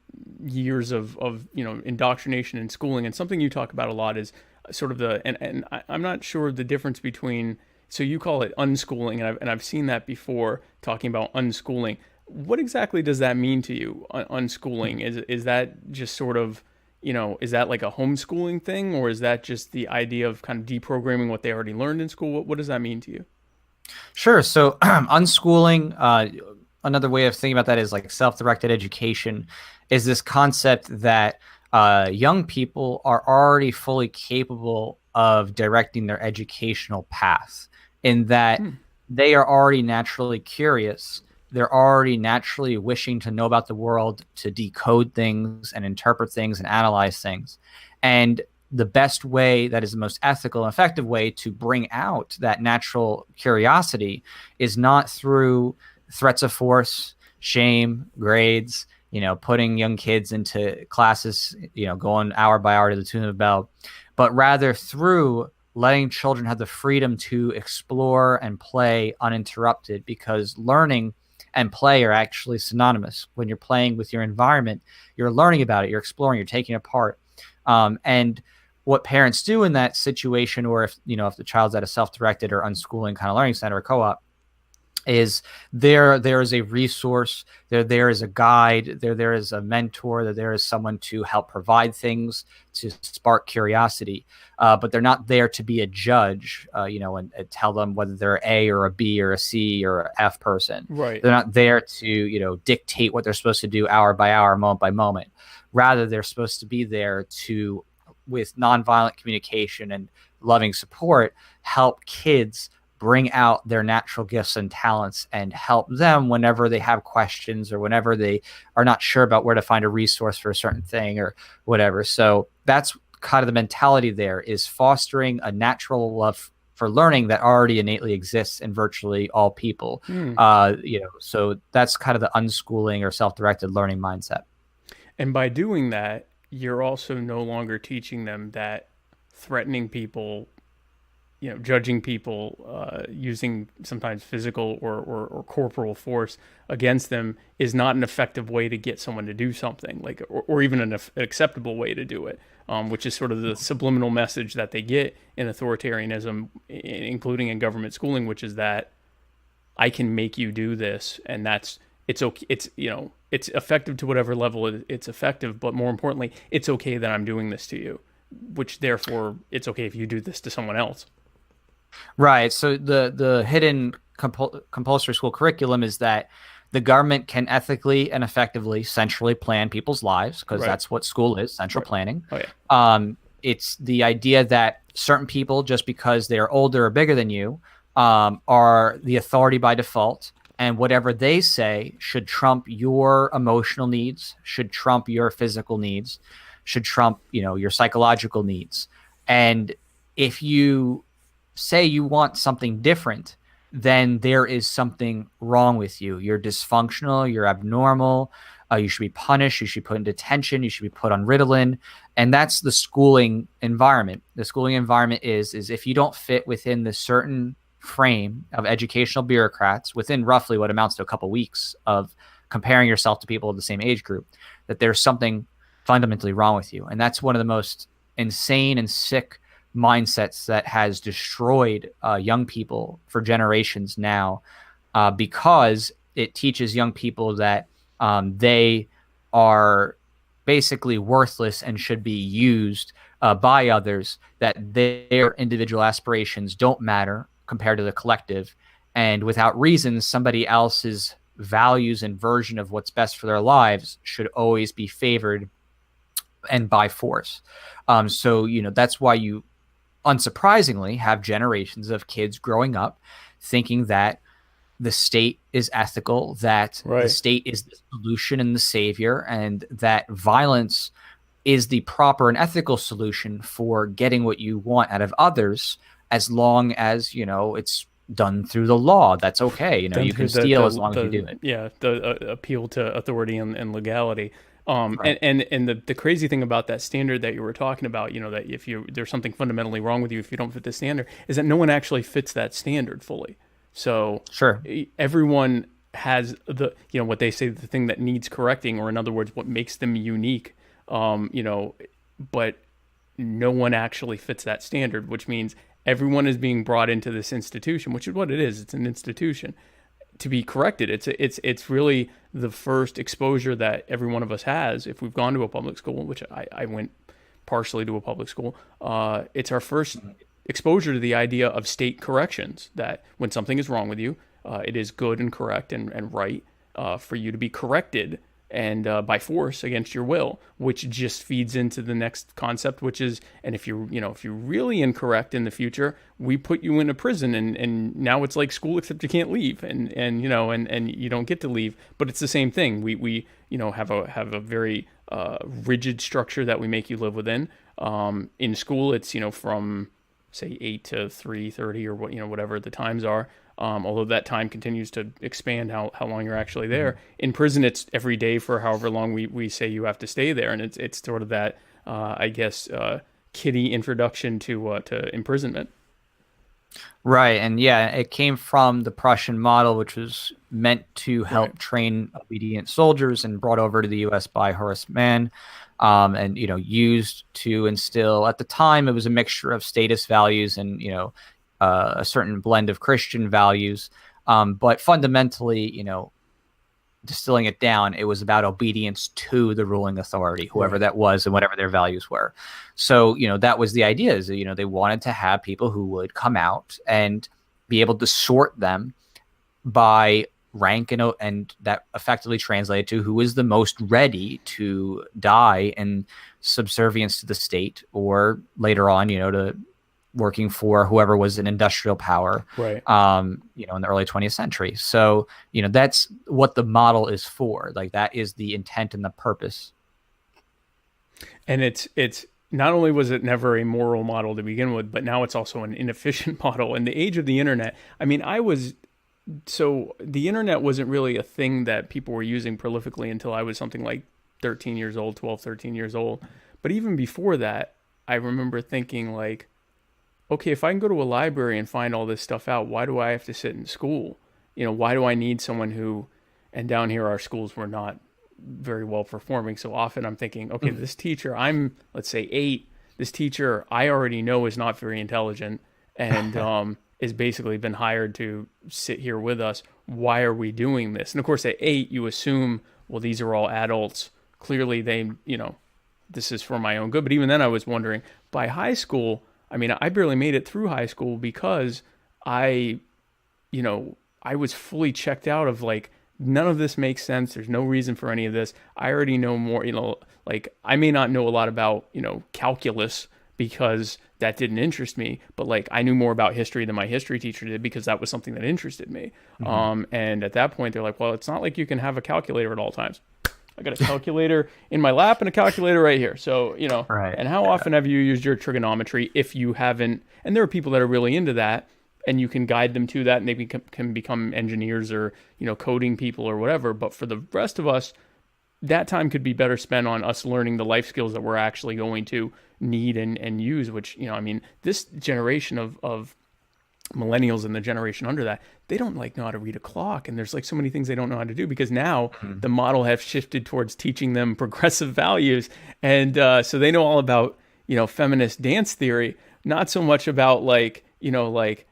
S3: years of indoctrination and schooling. And something you talk about a lot is sort of and I'm not sure the difference between, so you call it unschooling, and I've seen that before, talking about unschooling. What exactly does that mean to you, unschooling? Is that just sort of, is that like a homeschooling thing, or is that just the idea of kind of deprogramming what they already learned in school? What does that mean to you?
S4: Sure. So unschooling, another way of thinking about that is like self-directed education, is this concept that young people are already fully capable of directing their educational path, in that they are already naturally curious. They're already naturally wishing to know about the world, to decode things and interpret things and analyze things. And the best way, that is the most ethical and effective way to bring out that natural curiosity, is not through threats of force, shame, grades, putting young kids into classes, going hour by hour to the tune of a bell, but rather through letting children have the freedom to explore and play uninterrupted, because learning and play are actually synonymous. When you're playing with your environment, you're learning about it, you're exploring, you're taking it apart. And what parents do in that situation, or if the child's at a self-directed or unschooling kind of learning center or co-op, is there is a resource, there is a guide, there is a mentor, there is someone to help provide things to spark curiosity, but they're not there to be a judge, and tell them whether they're A or a B or a C or an F person.
S3: Right.
S4: They're not there to dictate what they're supposed to do hour by hour, moment by moment. Rather, they're supposed to be there to, with nonviolent communication and loving support, help kids bring out their natural gifts and talents, and help them whenever they have questions or whenever they are not sure about where to find a resource for a certain thing or whatever. So that's kind of the mentality there, is fostering a natural love for learning that already innately exists in virtually all people. So that's kind of the unschooling or self-directed learning mindset.
S3: And by doing that, you're also no longer teaching them that threatening people, judging people, using sometimes physical or corporal force against them is not an effective way to get someone to do something, like, or even an acceptable way to do it, which is sort of the subliminal message that they get in authoritarianism, including in government schooling, which is that I can make you do this, and it's okay. It's effective to whatever level it's effective, but more importantly, it's okay that I'm doing this to you, which therefore it's okay if you do this to someone else.
S4: Right. So the hidden compulsory school curriculum is that the government can ethically and effectively centrally plan people's lives, because that's what school is, central planning.
S3: Oh, yeah.
S4: It's the idea that certain people, just because they're older or bigger than you, are the authority by default, and whatever they say should trump your emotional needs, should trump your physical needs, should trump, your psychological needs. And if you say you want something different, then there is something wrong with you. You're dysfunctional, you're abnormal, you should be punished, you should be put in detention, you should be put on Ritalin. And that's the schooling environment. The schooling environment is if you don't fit within the certain frame of educational bureaucrats within roughly what amounts to a couple weeks of comparing yourself to people of the same age group, that there's something fundamentally wrong with you. And that's one of the most insane and sick mindsets that has destroyed young people for generations now, because it teaches young people that they are basically worthless and should be used by others, that their individual aspirations don't matter compared to the collective, and without reason, somebody else's values and version of what's best for their lives should always be favored and by force. So that's why you unsurprisingly have generations of kids growing up thinking that the state is ethical, that the state is the solution and the savior, and that violence is the proper and ethical solution for getting what you want out of others, as long as it's done through the law. That's okay. You can steal as long as you do it.
S3: Yeah, the appeal to authority and legality. And the crazy thing about that standard that you were talking about, that if there's something fundamentally wrong with you if you don't fit the standard, is that no one actually fits that standard fully. So
S4: sure,
S3: everyone has what they say, the thing that needs correcting, or in other words, what makes them unique. But no one actually fits that standard, which means everyone is being brought into this institution, which is what it is. It's an institution to be corrected. It's really the first exposure that every one of us has if we've gone to a public school, which I went partially to a public school. It's our first exposure to the idea of state corrections, that when something is wrong with you, it is good and correct and right for you to be corrected, and by force against your will, which just feeds into the next concept, which is, and if you're really incorrect in the future, we put you in a prison, and now it's like school, except you can't leave, and you don't get to leave, but it's the same thing. We have a very rigid structure that we make you live within. In school, it's from say 8 to 3:30 or whatever the times are. Although that time continues to expand how long you're actually there. Mm-hmm. In prison, it's every day for however long we say you have to stay there, and it's sort of that kiddie introduction to imprisonment.
S4: Right, and yeah, it came from the Prussian model, which was meant to help train obedient soldiers, and brought over to the U.S. by Horace Mann, and used to instill. At the time, it was a mixture of statist values and a certain blend of Christian values, but fundamentally, distilling it down, it was about obedience to the ruling authority, whoever that was, and whatever their values were. So, that was the idea, is that, they wanted to have people who would come out and be able to sort them by rank, and that effectively translated to who is the most ready to die in subservience to the state, or later on, to working for whoever was an industrial power, in the early 20th century. So, that's what the model is for. Like, that is the intent and the purpose.
S3: And it's not only was it never a moral model to begin with, but now it's also an inefficient model. In the age of the internet, the internet wasn't really a thing that people were using prolifically until I was something like 13 years old, 12, 13 years old. But even before that, I remember thinking like, okay, if I can go to a library and find all this stuff out, why do I have to sit in school? Why do I need someone who, and down here our schools were not very well performing. So often I'm thinking, okay, this teacher, I'm, let's say 8, this teacher I already know is not very intelligent and is basically been hired to sit here with us. Why are we doing this? And of course at 8, you assume, well, these are all adults. Clearly they, this is for my own good. But even then I was wondering, by high school, I mean, I barely made it through high school because I was fully checked out of like, none of this makes sense. There's no reason for any of this. I already know more, like I may not know a lot about, calculus because that didn't interest me, but like I knew more about history than my history teacher did because that was something that interested me. And at that point they're like, well, it's not like you can have a calculator at all times. I got a calculator in my lap and a calculator right here. So,
S4: right.
S3: And how often have you used your trigonometry if you haven't? And there are people that are really into that, and you can guide them to that, and they can become engineers or, coding people or whatever. But for the rest of us, that time could be better spent on us learning the life skills that we're actually going to need and use, which, this generation of millennials and the generation under that, they don't know how to read a clock. And there's like so many things they don't know how to do because now the model has shifted towards teaching them progressive values. And so they know all about, feminist dance theory, not so much about like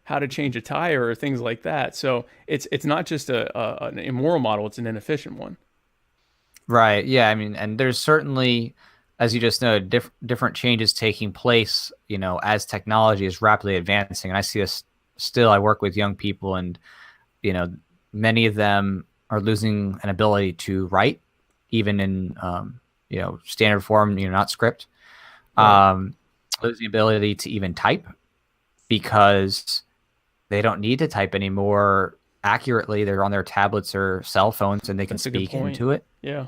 S3: how to change a tire or things like that. So it's not just an immoral model, it's an inefficient one.
S4: Right. Yeah. I mean, and there's certainly, as you just know, different changes taking place, as technology is rapidly advancing. And I see this still, I work with young people and, many of them are losing an ability to write, even in, standard form, not script,
S3: Right.
S4: Losing the ability to even type, because they don't need to type anymore accurately. They're on their tablets or cell phones and they can speak into it.
S3: Yeah.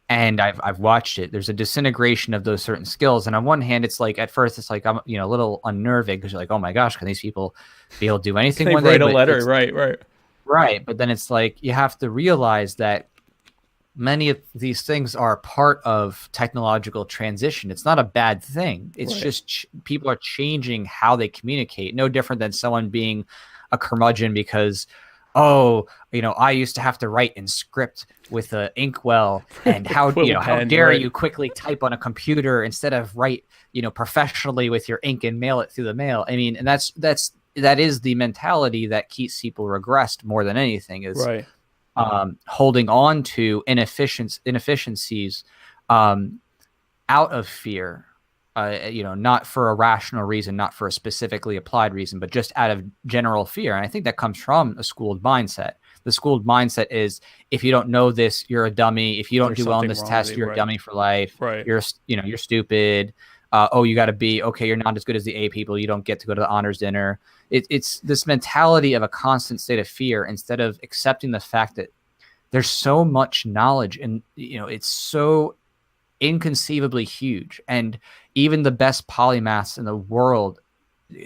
S4: And I've watched it. There's a disintegration of those certain skills. And on one hand, it's like, at first it's like, I'm, a little unnerving because you're like, oh my gosh, can these people be able to do anything
S3: They
S4: one
S3: write
S4: day?
S3: a
S4: But
S3: letter. Right.
S4: Right. But then it's like, you have to realize that many of these things are part of technological transition. It's not a bad thing. It's
S3: Right.
S4: just people are changing how they communicate. No different than someone being a curmudgeon because, I used to have to write in script with an inkwell, and how dare
S3: right.
S4: you quickly type on a computer instead of write, professionally with your ink and mail it through the mail. I mean, and that is the mentality that keeps people regressed more than anything, is
S3: Right.
S4: Holding on to inefficiencies out of fear, not for a rational reason, not for a specifically applied reason, but just out of general fear. And I think that comes from a schooled mindset. The schooled mindset is, if you don't know this, you're a dummy. If you don't
S3: There's
S4: do well in
S3: something
S4: this
S3: wrong
S4: test,
S3: with you,
S4: you're
S3: right.
S4: a dummy for life.
S3: Right.
S4: You're stupid. You got to be, okay, you're not as good as the A people. You don't get to go to the honors dinner. It's this mentality of a constant state of fear, instead of accepting the fact that there's so much knowledge and, it's so inconceivably huge. And even the best polymaths in the world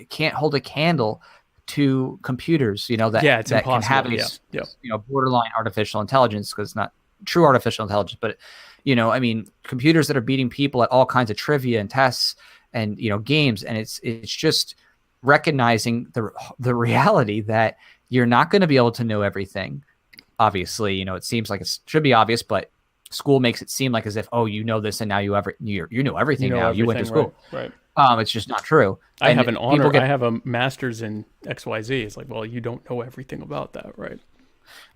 S4: can't hold a candle to computers, that can have a borderline artificial intelligence, because it's not true artificial intelligence, but computers that are beating people at all kinds of trivia and tests and, games. And it's just recognizing the reality that you're not going to be able to know everything. Obviously, it seems like it should be obvious, but school makes it seem like as if, you know this and now you know everything now. You went to school.
S3: Right.
S4: It's just not true.
S3: I
S4: And
S3: have an honor.
S4: people
S3: I have a master's in XYZ. It's like, well, you don't know everything about that, right?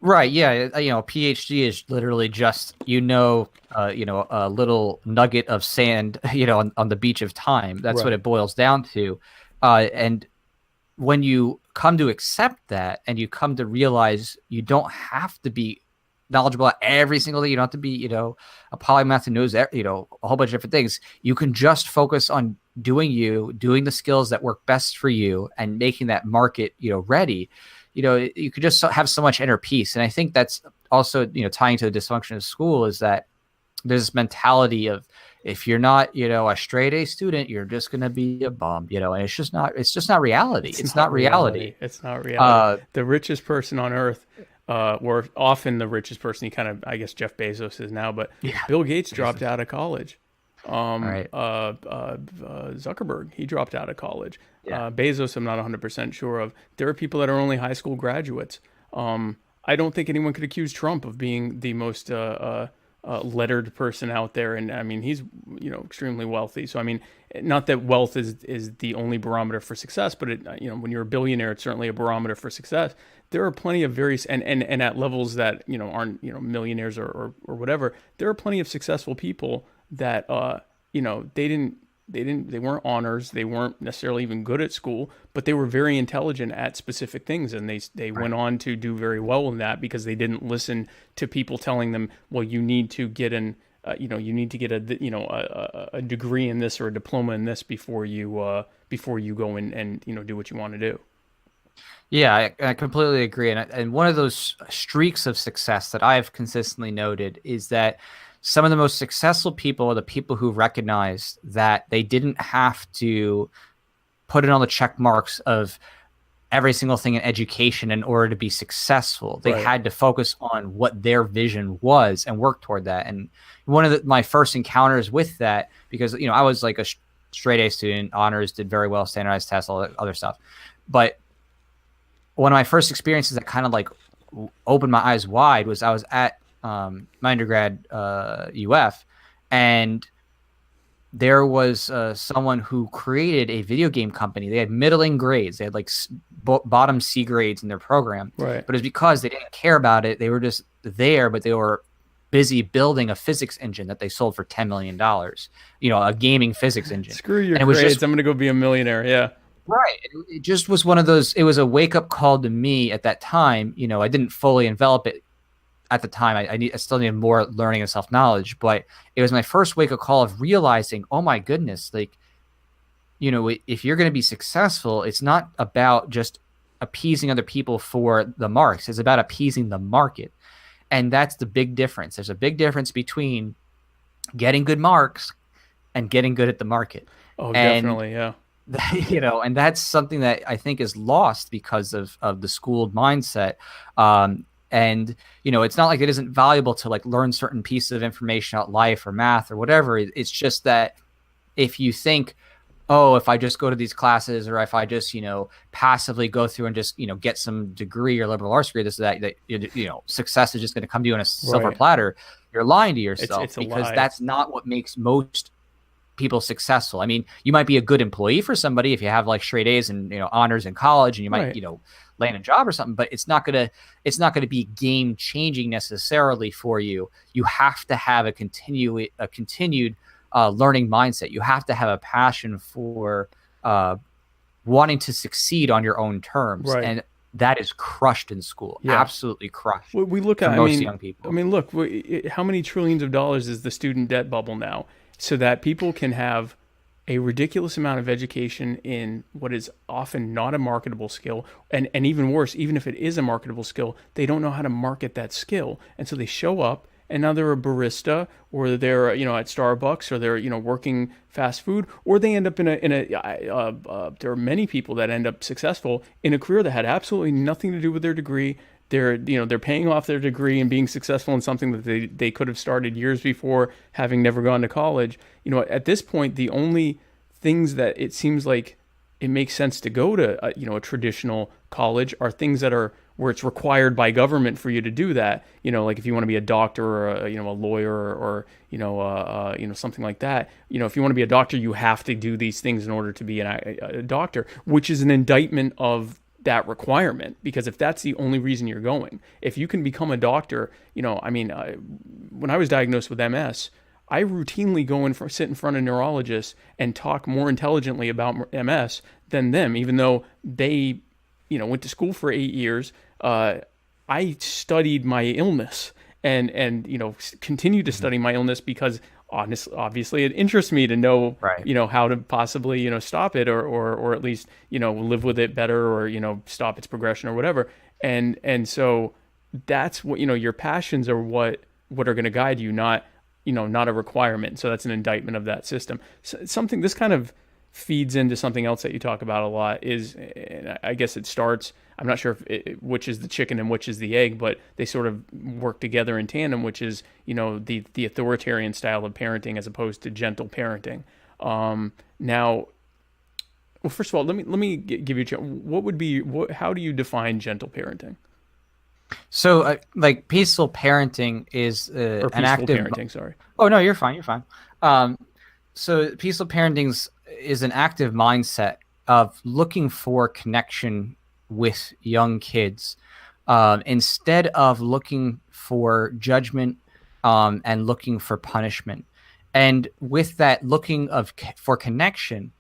S4: Right. Yeah. A PhD is literally just, a little nugget of sand, on the beach of time. That's
S3: Right.
S4: what it boils down to. And when you come to accept that, and you come to realize you don't have to be knowledgeable at every single thing, you don't have to be, a polymath who knows, a whole bunch of different things. You can just focus on doing the skills that work best for you, and making that market, ready. You could just have so much inner peace. And I think that's also, tying to the dysfunction of school, is that there's this mentality of, if you're not, a straight A student, you're just going to be a bum, and it's just not reality. It's not reality.
S3: It's not reality. The richest person on earth, or often the richest person. He kind of, I guess Jeff Bezos is now, but
S4: Yeah.
S3: Bill Gates dropped out of college.
S4: Right.
S3: Zuckerberg, he dropped out of college.
S4: Yeah.
S3: Bezos, I'm not 100% sure of. There are people that are only high school graduates. I don't think anyone could accuse Trump of being the most lettered person out there. And I mean, he's, extremely wealthy. So, I mean, not that wealth is the only barometer for success, but when you're a billionaire, it's certainly a barometer for success. There are plenty of various, and at levels that, aren't, millionaires or whatever, there are plenty of successful people that, they weren't honors, they weren't necessarily even good at school, but they were very intelligent at specific things, and they went on to do very well in that because they didn't listen to people telling them, well, you need to get you need to get a degree in this or a diploma in this before you go and do what you want to do.
S4: Yeah, I completely agree. And one of those streaks of success that I've consistently noted is that some of the most successful people are the people who recognize that they didn't have to put in all the check marks of every single thing in education in order to be successful. They had to focus on what their vision was and work toward that. And one of my first encounters with that, because, I was like a straight A student, honors, did very well, standardized tests, all that other stuff. But one of my first experiences that kind of like opened my eyes wide was I was at my undergrad UF, and there was someone who created a video game company. They had middling grades. They had like bottom C grades in their program.
S3: Right.
S4: But it's because they didn't care about it. They were just there, but they were busy building a physics engine that they sold for $10 million. A gaming physics engine.
S3: Screw your
S4: and it was
S3: grades.
S4: just,
S3: I'm going to go be a millionaire. Yeah.
S4: Right. It just was one of those, it was a wake up call to me at that time. I didn't fully envelop it at the time. I still needed more learning and self-knowledge, but it was my first wake-up call of realizing, oh my goodness, like, if you're going to be successful, it's not about just appeasing other people for the marks. It's about appeasing the market. And that's the big difference. There's a big difference between getting good marks and getting good at the market.
S3: Oh, definitely. Yeah.
S4: And that's something that I think is lost because of the schooled mindset. And, it's not like it isn't valuable to like learn certain pieces of information about life or math or whatever. It's just that if you think, oh, if I just go to these classes or if I just, passively go through and just, get some degree or liberal arts degree, that success is just going to come to you on a silver platter, you're lying to yourself.
S3: It's
S4: because
S3: lie.
S4: That's not what makes most people successful. I mean, you might be a good employee for somebody if you have like straight A's and honors in college, and you might land a job or something, but it's not gonna be game changing necessarily for you. You have to have a continued learning mindset. You have to have a passion for wanting to succeed on your own terms, and that is crushed in school. Absolutely crushed.
S3: We look at
S4: most young people.
S3: I mean, look, how many trillions of dollars is the student debt bubble now? So that people can have a ridiculous amount of education in what is often not a marketable skill. And even worse, even if it is a marketable skill, they don't know how to market that skill. And so they show up and now they're a barista, or they're, at Starbucks, or they're, working fast food, or they end up there are many people that end up successful in a career that had absolutely nothing to do with their degree. They're paying off their degree and being successful in something that they could have started years before, having never gone to college. At this point, the only things that it seems like it makes sense to go to, a traditional college are things that are where it's required by government for you to do that. Like if you want to be a doctor or a lawyer or something like that. If you want to be a doctor, you have to do these things in order to be a doctor, which is an indictment of that requirement, because if that's the only reason you're going, if you can become a doctor, when I was diagnosed with MS, I routinely go sit in front of neurologists and talk more intelligently about MS than them, even though they, went to school for 8 years. I studied my illness and continue to study my illness because obviously it interests me to know, how to possibly, stop it or at least, live with it better or, stop its progression or whatever. And so that's what, your passions are what are going to guide you, not a requirement. So that's an indictment of that system. So this kind of feeds into something else that you talk about a lot is, and I guess it starts, I'm not sure if which is the chicken and which is the egg, but they sort of work together in tandem, which is, the authoritarian style of parenting as opposed to gentle parenting. Now, well, first of all, let me give you a chance. How do you define gentle parenting?
S4: So, like, peaceful parenting is
S3: Or
S4: an
S3: peaceful
S4: active.
S3: parenting, sorry.
S4: Oh no, you're fine. You're fine. So peaceful parenting is an active mindset of looking for connection with young kids, instead of looking for judgment, and looking for punishment. And with that looking for connection,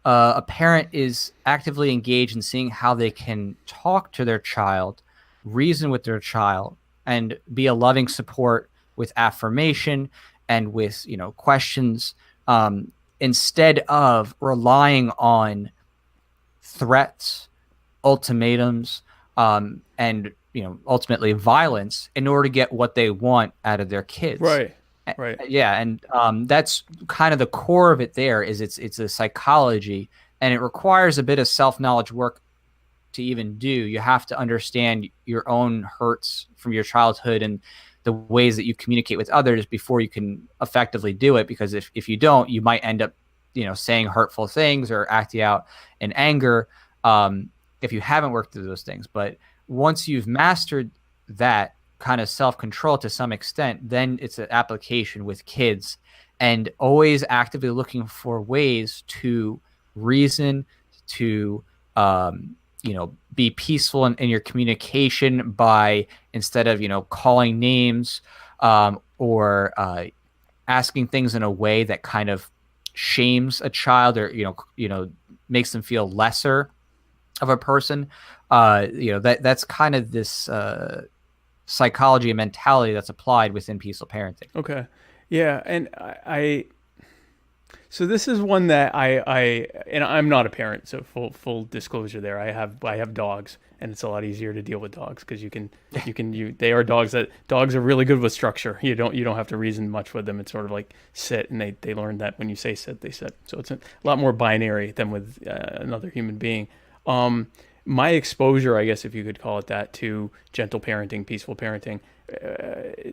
S4: a parent is actively engaged in seeing how they can talk to their child, reason with their child, and be a loving support with affirmation and with questions, instead of relying on threats, ultimatums, and ultimately violence in order to get what they want out of their kids.
S3: Right.
S4: Yeah, and that's kind of the core of it. There is it's a psychology, and it requires a bit of self-knowledge work to even do. You have to understand your own hurts from your childhood and the ways that you communicate with others before you can effectively do it. Because if you don't, you might end up saying hurtful things or acting out in anger, if you haven't worked through those things. But once you've mastered that kind of self-control to some extent, then it's an application with kids, and always actively looking for ways to reason, to be peaceful in your communication by, instead of calling names, or asking things in a way that kind of shames a child, or makes them feel lesser of a person. That's kind of this psychology and mentality that's applied within peaceful parenting.
S3: Okay. Yeah. And so this is one that and I'm not a parent, so full disclosure there. I have dogs, and it's a lot easier to deal with dogs because they are dogs are really good with structure. You don't have to reason much with them. It's sort of like sit, and they learn that when you say sit, they sit. So it's a lot more binary than with another human being. My exposure, I guess if you could call it that, to gentle parenting, peaceful parenting.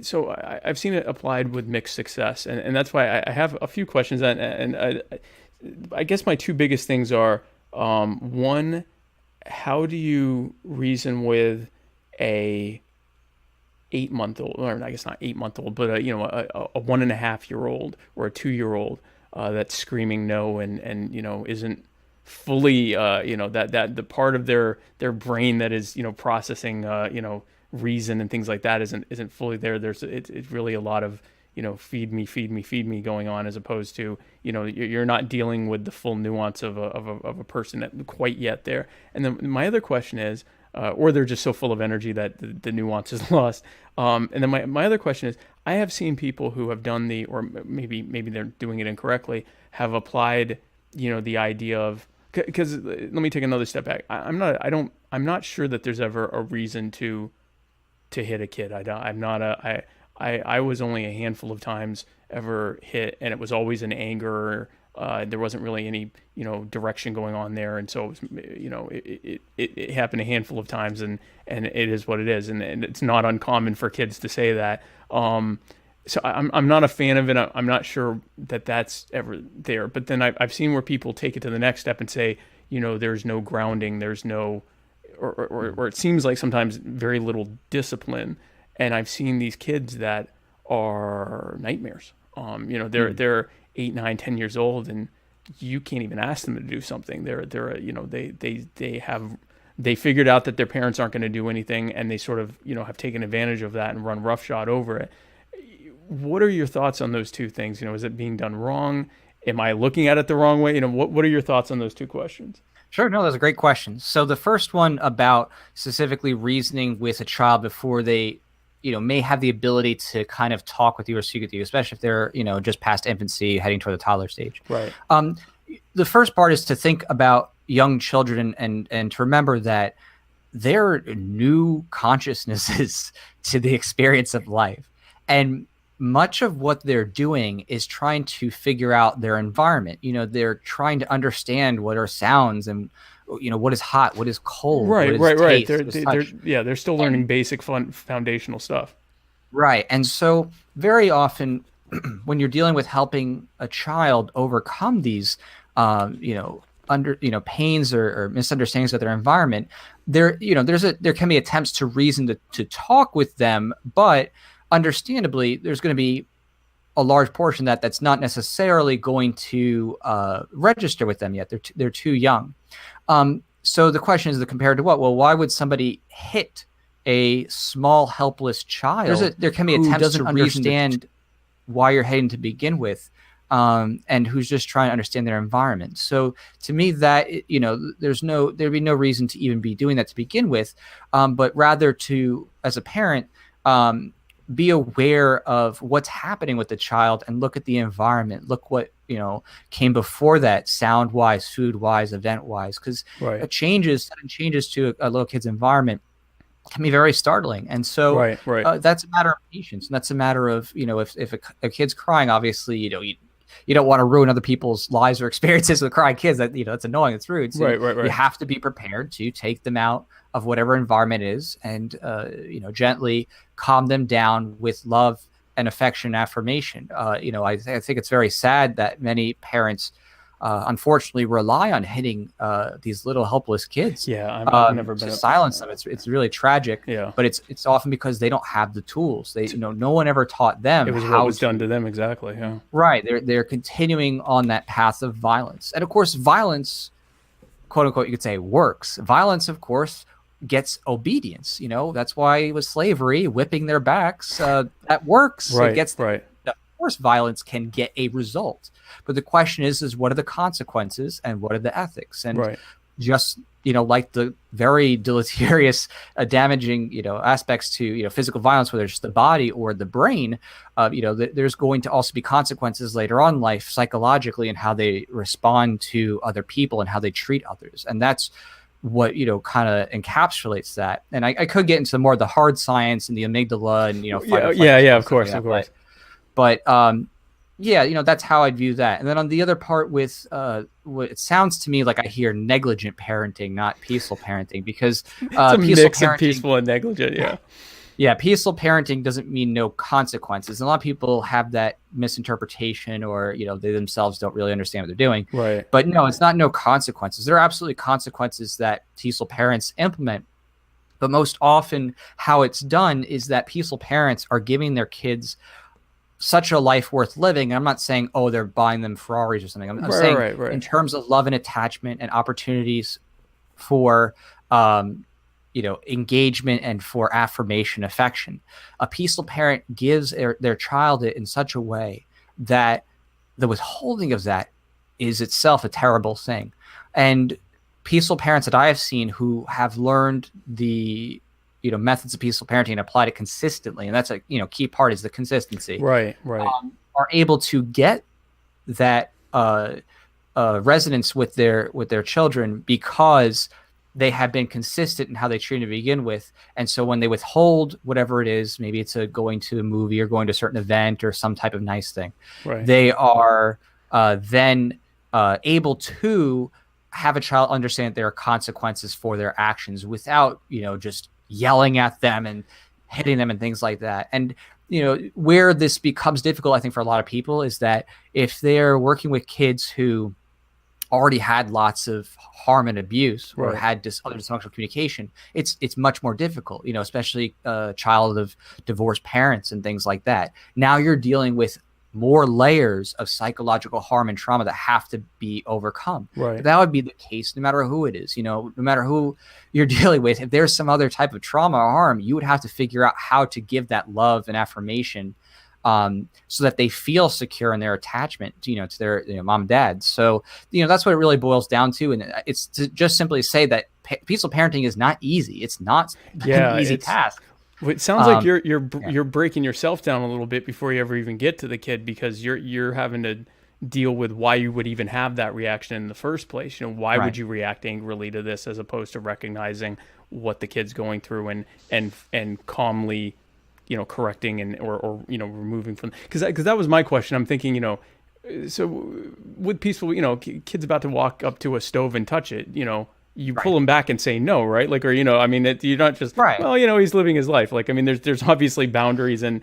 S3: So I've seen it applied with mixed success, and that's why I have a few questions. And I guess my two biggest things are, one, how do you reason with a 8-month-old, or I guess not 8-month-old, but a 1.5-year-old or a 2-year-old that's screaming no and isn't fully that the part of their brain that is processing reason and things like that isn't fully there. It's really a lot of feed me going on, as opposed to you're not dealing with the full nuance of a person that quite yet there. And then my other question is, or they're just so full of energy that the nuance is lost. And then my other question is, I have seen people who have done or maybe they're doing it incorrectly, have applied the idea of, because let me take another step back. I'm not sure that there's ever a reason to hit a kid. I was only a handful of times ever hit, and it was always in anger. There wasn't really any direction going on there, and so it was, it happened a handful of times, and it is what it is, and it's not uncommon for kids to say that. So I'm not a fan of it. I'm not sure that that's ever there. But then I've seen where people take it to the next step and say, there's no grounding, there's no, or it seems like sometimes very little discipline. And I've seen these kids that are nightmares. They're 8, 9, 10 years old, and you can't even ask them to do something. They figured out that their parents aren't going to do anything, and they sort of have taken advantage of that and run roughshod over it. What are your thoughts on those two things? Is it being done wrong? Am I looking at it the wrong way? What are your thoughts on those two questions?
S4: Sure. No, that's a great question. So the first one about specifically reasoning with a child before they, may have the ability to kind of talk with you or speak with you, especially if they're, just past infancy, heading toward the toddler stage.
S3: Right.
S4: The first part is to think about young children and to remember that they're new consciousnesses to the experience of life. And much of what they're doing is trying to figure out their environment. They're trying to understand what are sounds and, what is hot, what is cold,
S3: Right.
S4: what is taste, what is
S3: They're still learning basic foundational stuff.
S4: Right. And so very often when you're dealing with helping a child overcome these, pains or misunderstandings of their environment, there can be attempts to reason to talk with them, but understandably, there's going to be a large portion that's not necessarily going to register with them yet. They're too young. So the question is, compared to what? Well, why would somebody hit a small, helpless child? There can be attempts to understand why you're hitting to begin with, and who's just trying to understand their environment. So to me, that there'd be no reason to even be doing that to begin with, but rather to, as a parent, be aware of what's happening with the child and look at the environment. Look what came before that, sound wise, food wise, event wise, because sudden changes to a little kid's environment can be very startling. And so that's a matter of patience, and that's a matter of if a kid's crying, obviously you don't want to ruin other people's lives or experiences with crying kids. That that's annoying, it's rude. So you have to be prepared to take them out of whatever environment is, and gently calm them down with love and affection and affirmation. I think it's very sad that many parents unfortunately rely on hitting these little helpless kids.
S3: I've never been
S4: to silence them. It's really tragic. But it's often because they don't have the tools. No one ever taught them
S3: what was done to them. Exactly.
S4: Right. They're continuing on that path of violence, and of course, violence, quote unquote, you could say, works. Violence, of course, gets obedience. That's why with slavery, whipping their backs, that works. Of course, violence can get a result, but the question is what are the consequences and what are the ethics? And just like the very deleterious, damaging aspects to physical violence, whether it's the body or the brain, there's going to also be consequences later on in life psychologically and how they respond to other people and how they treat others. And that's what kind of encapsulates that. And I could get into more of the hard science and the amygdala and
S3: of course.
S4: But that's how I'd view that. And then on the other part with what it sounds to me like I hear negligent parenting, not peaceful parenting, because
S3: it's a mix of peaceful and negligent.
S4: Peaceful parenting doesn't mean no consequences. And a lot of people have that misinterpretation, or they themselves don't really understand what they're doing. But no, it's not no consequences. There are absolutely consequences that peaceful parents implement. But most often how it's done is that peaceful parents are giving their kids such a life worth living. I'm not saying, they're buying them Ferraris or something. I'm saying in terms of love and attachment and opportunities for, engagement and for affirmation, affection. A peaceful parent gives their child it in such a way that the withholding of that is itself a terrible thing. And peaceful parents that I have seen who have learned the methods of peaceful parenting and applied it consistently, and that's a key part is the consistency. Are able to get that resonance with their children because they have been consistent in how they treat to begin with. And so when they withhold whatever it is, maybe it's going to a movie or going to a certain event or some type of nice thing, they are then able to have a child understand that there are consequences for their actions without just yelling at them and hitting them and things like that. And where this becomes difficult, I think, for a lot of people is that if they're working with kids who already had lots of harm and abuse or had other dysfunctional communication, it's much more difficult, especially a child of divorced parents and things like that. Now you're dealing with more layers of psychological harm and trauma that have to be overcome. That would be the case no matter who it is, no matter who you're dealing with. If there's some other type of trauma or harm, you would have to figure out how to give that love and affirmation so that they feel secure in their attachment to their mom and dad. So that's what it really boils down to. And it's to just simply say that peaceful parenting is not easy. It's not an easy task.
S3: It sounds like you're breaking yourself down a little bit before you ever even get to the kid, because you're having to deal with why you would even have that reaction in the first place. Why would you react angrily to this, as opposed to recognizing what the kid's going through and calmly correcting and or removing from, because that was my question. I'm thinking, so with peaceful, kids about to walk up to a stove and touch it, you pull them back and say no, right? Like, or you're not just
S4: Right.
S3: well, he's living his life. Like, I mean, there's obviously boundaries and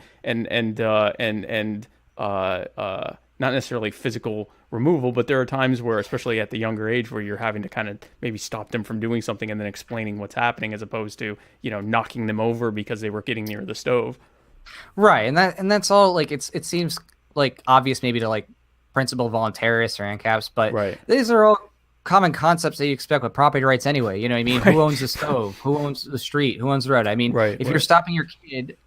S3: not necessarily physical removal, but there are times where, especially at the younger age, where you're having to kind of maybe stop them from doing something and then explaining what's happening, as opposed to knocking them over because they were getting near the stove.
S4: Right, and that's all. Like, it seems like obvious maybe to like principal voluntarists or ANCAPs, but
S3: Right.
S4: these are all common concepts that you expect with property rights anyway. You know what I mean?
S3: Right.
S4: Who owns the stove? Who owns the street? Who owns the road? I mean,
S3: Right,
S4: if
S3: right.
S4: you're stopping your kid,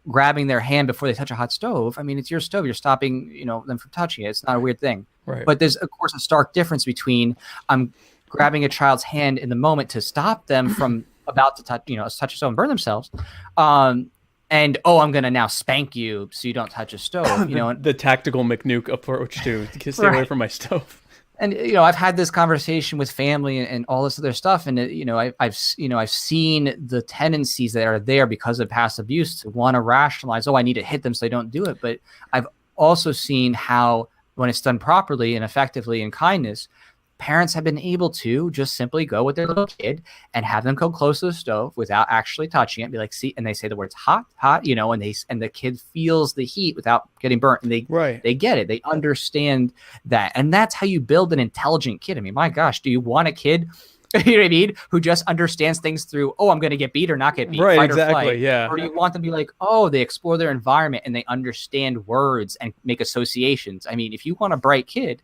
S4: grabbing their hand before they touch a hot stove, I mean, it's your stove. You're stopping, them from touching it. It's not a weird thing.
S3: Right.
S4: But there's, of course, a stark difference between I'm grabbing a child's hand in the moment to stop them from about to touch a stove and burn themselves. And I'm going to now spank you so you don't touch a stove,
S3: the tactical McNuke approach to stay away from my stove.
S4: And I've had this conversation with family and all this other stuff, and I've seen the tendencies that are there because of past abuse to want to rationalize, I need to hit them so they don't do it. But I've also seen how, when it's done properly and effectively in kindness, parents have been able to just simply go with their little kid and have them come close to the stove without actually touching it. Be like, see, and they say the words hot, and the kid feels the heat without getting burnt. And they get it. They understand that. And that's how you build an intelligent kid. I mean, my gosh, do you want a kid, you know what I mean, who just understands things through, I'm going to get beat or not get beat,
S3: right,
S4: fight
S3: exactly,
S4: or flight?
S3: yeah.
S4: Or do you want them to be like, they explore their environment and they understand words and make associations? I mean, if you want a bright kid,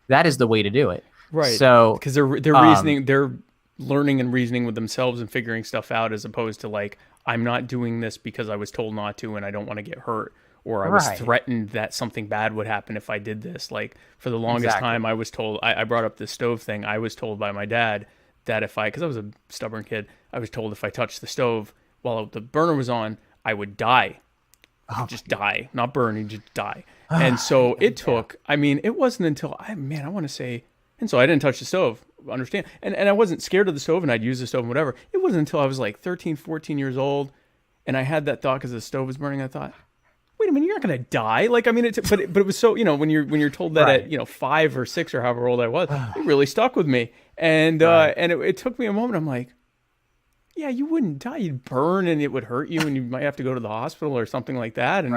S4: that is the way to do it.
S3: Right.
S4: So
S3: because they're reasoning, they're learning and reasoning with themselves and figuring stuff out, as opposed to like, I'm not doing this because I was told not to and I don't want to get hurt, or I was threatened that something bad would happen if I did this. Like, for the longest time, I was told, I brought up the stove thing. I was told by my dad that because I was a stubborn kid, I was told if I touched the stove while the burner was on, I would die. Just die, not burn, you just die. And so it took, it wasn't until I want to say, and so I didn't touch the stove, understand? And I wasn't scared of the stove, and I'd use the stove and whatever. It wasn't until I was like 13, 14 years old, and I had that thought because the stove was burning. I thought, wait a minute, you're not going to die. Like, but it was so, when you're told that at 5 or 6 or however old I was, it really stuck with me. And it took me a moment. I'm like, yeah, you wouldn't die. You'd burn and it would hurt you and you might have to go to the hospital or something like that and,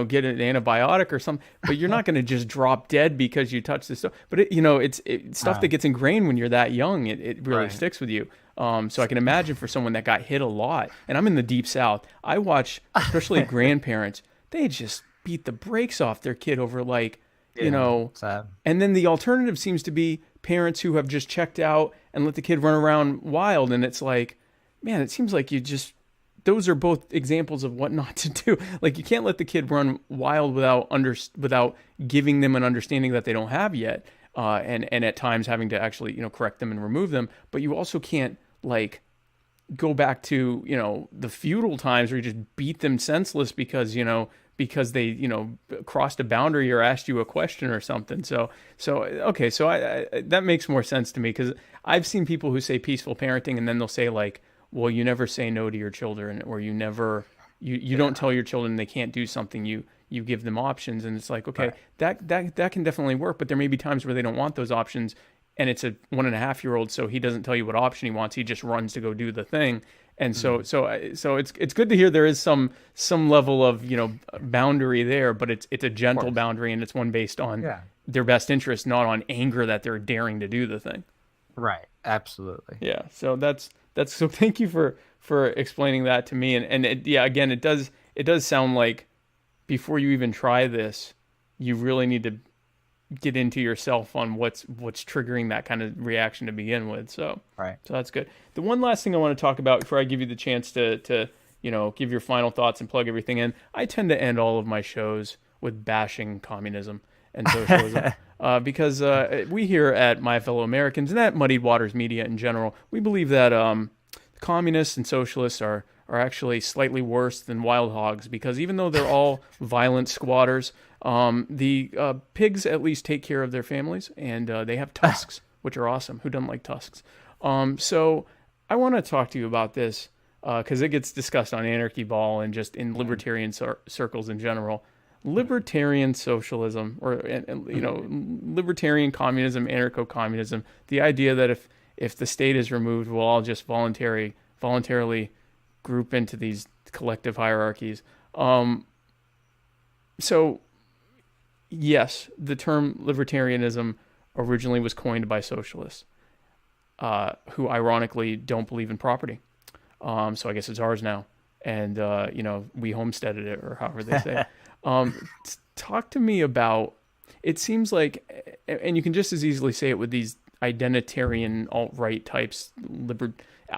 S3: get an antibiotic or something. But you're not going to just drop dead because you touched the stove. But, it's stuff that gets ingrained when you're that young. It really sticks with you. So I can imagine for someone that got hit a lot. And I'm in the Deep South. I watch, especially grandparents, they just beat the brakes off their kid over sad. And then the alternative seems to be parents who have just checked out and let the kid run around wild. And it's like, man, it seems like those are both examples of what not to do. Like, you can't let the kid run wild without giving them an understanding that they don't have yet. And at times having to actually, correct them and remove them. But you also can't go back to, the feudal times where you just beat them senseless because they, crossed a boundary or asked you a question or something. So that makes more sense to me, because I've seen people who say peaceful parenting and then they'll say like, well, you never say no to your children, or you never, you don't tell your children they can't do something. You give them options, and it's like, okay, that can definitely work, but there may be times where they don't want those options, and it's a 1.5-year-old, so he doesn't tell you what option he wants. He just runs to go do the thing. And so it's good to hear there is some level of, boundary there, but it's a gentle boundary, and it's one based on their best interest, not on anger that they're daring to do the thing.
S4: Right. Absolutely.
S3: Yeah. So so thank you for explaining that to me. And again, it does sound like before you even try this, you really need to get into yourself on what's triggering that kind of reaction to begin with. So that's good. The one last thing I want to talk about before I give you the chance to give your final thoughts and plug everything in, I tend to end all of my shows with bashing communism and socialism. Because we here at My Fellow Americans and at Muddied Waters Media in general, we believe that communists and socialists are actually slightly worse than wild hogs, because even though they're all violent squatters, the pigs at least take care of their families, and they have tusks, which are awesome. Who doesn't like tusks? So I want to talk to you about this. because it gets discussed on Anarchyball and just in libertarian circles in general. Libertarian socialism, or libertarian communism, anarcho-communism. The idea that if the state is removed, we'll all just voluntarily group into these collective hierarchies. So, yes, the term libertarianism originally was coined by socialists, who ironically don't believe in property. So I guess it's ours now, and we homesteaded it, or however they say. Talk to me about. It seems like, and you can just as easily say it with these identitarian alt-right types,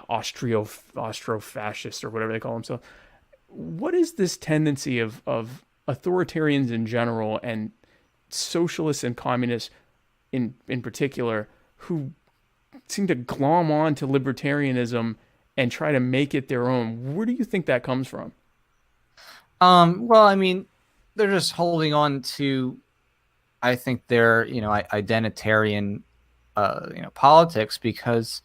S3: Austro-fascist or whatever they call themselves. What is this tendency of authoritarians in general and socialists and communists in particular, who seem to glom on to libertarianism and try to make it their own? Where do you think that comes from?
S4: Well, I mean, they're just holding on to, I think, their identitarian politics, because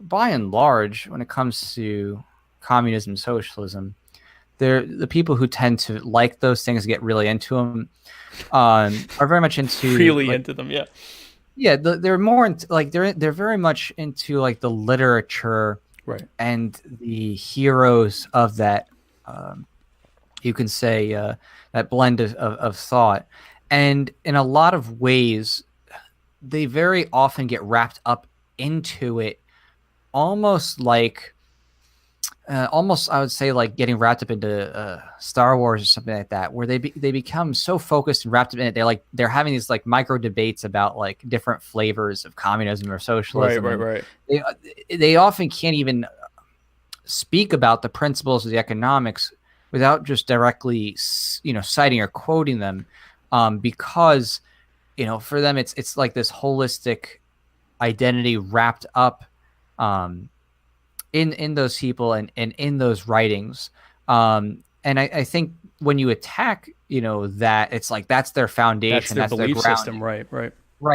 S4: by and large, when it comes to communism, socialism, the people who tend to like those things, get really into them, are very much into
S3: into them. Yeah.
S4: Yeah. They're more into, they're very much into the literature,
S3: right,
S4: and the heroes of that, you can say, that blend of thought. And in a lot of ways, they very often get wrapped up into it, almost I would say, like getting wrapped up into Star Wars or something like that, where they become so focused and wrapped up in it. They're having these micro debates about different flavors of communism or socialism.
S3: Right.
S4: They often can't even speak about the principles of the economics without just directly, citing or quoting them, because, for them it's like this holistic identity wrapped up in those people and in those writings. And I think when you attack, that it's that's their foundation,
S3: that's their belief
S4: ground
S3: system, right.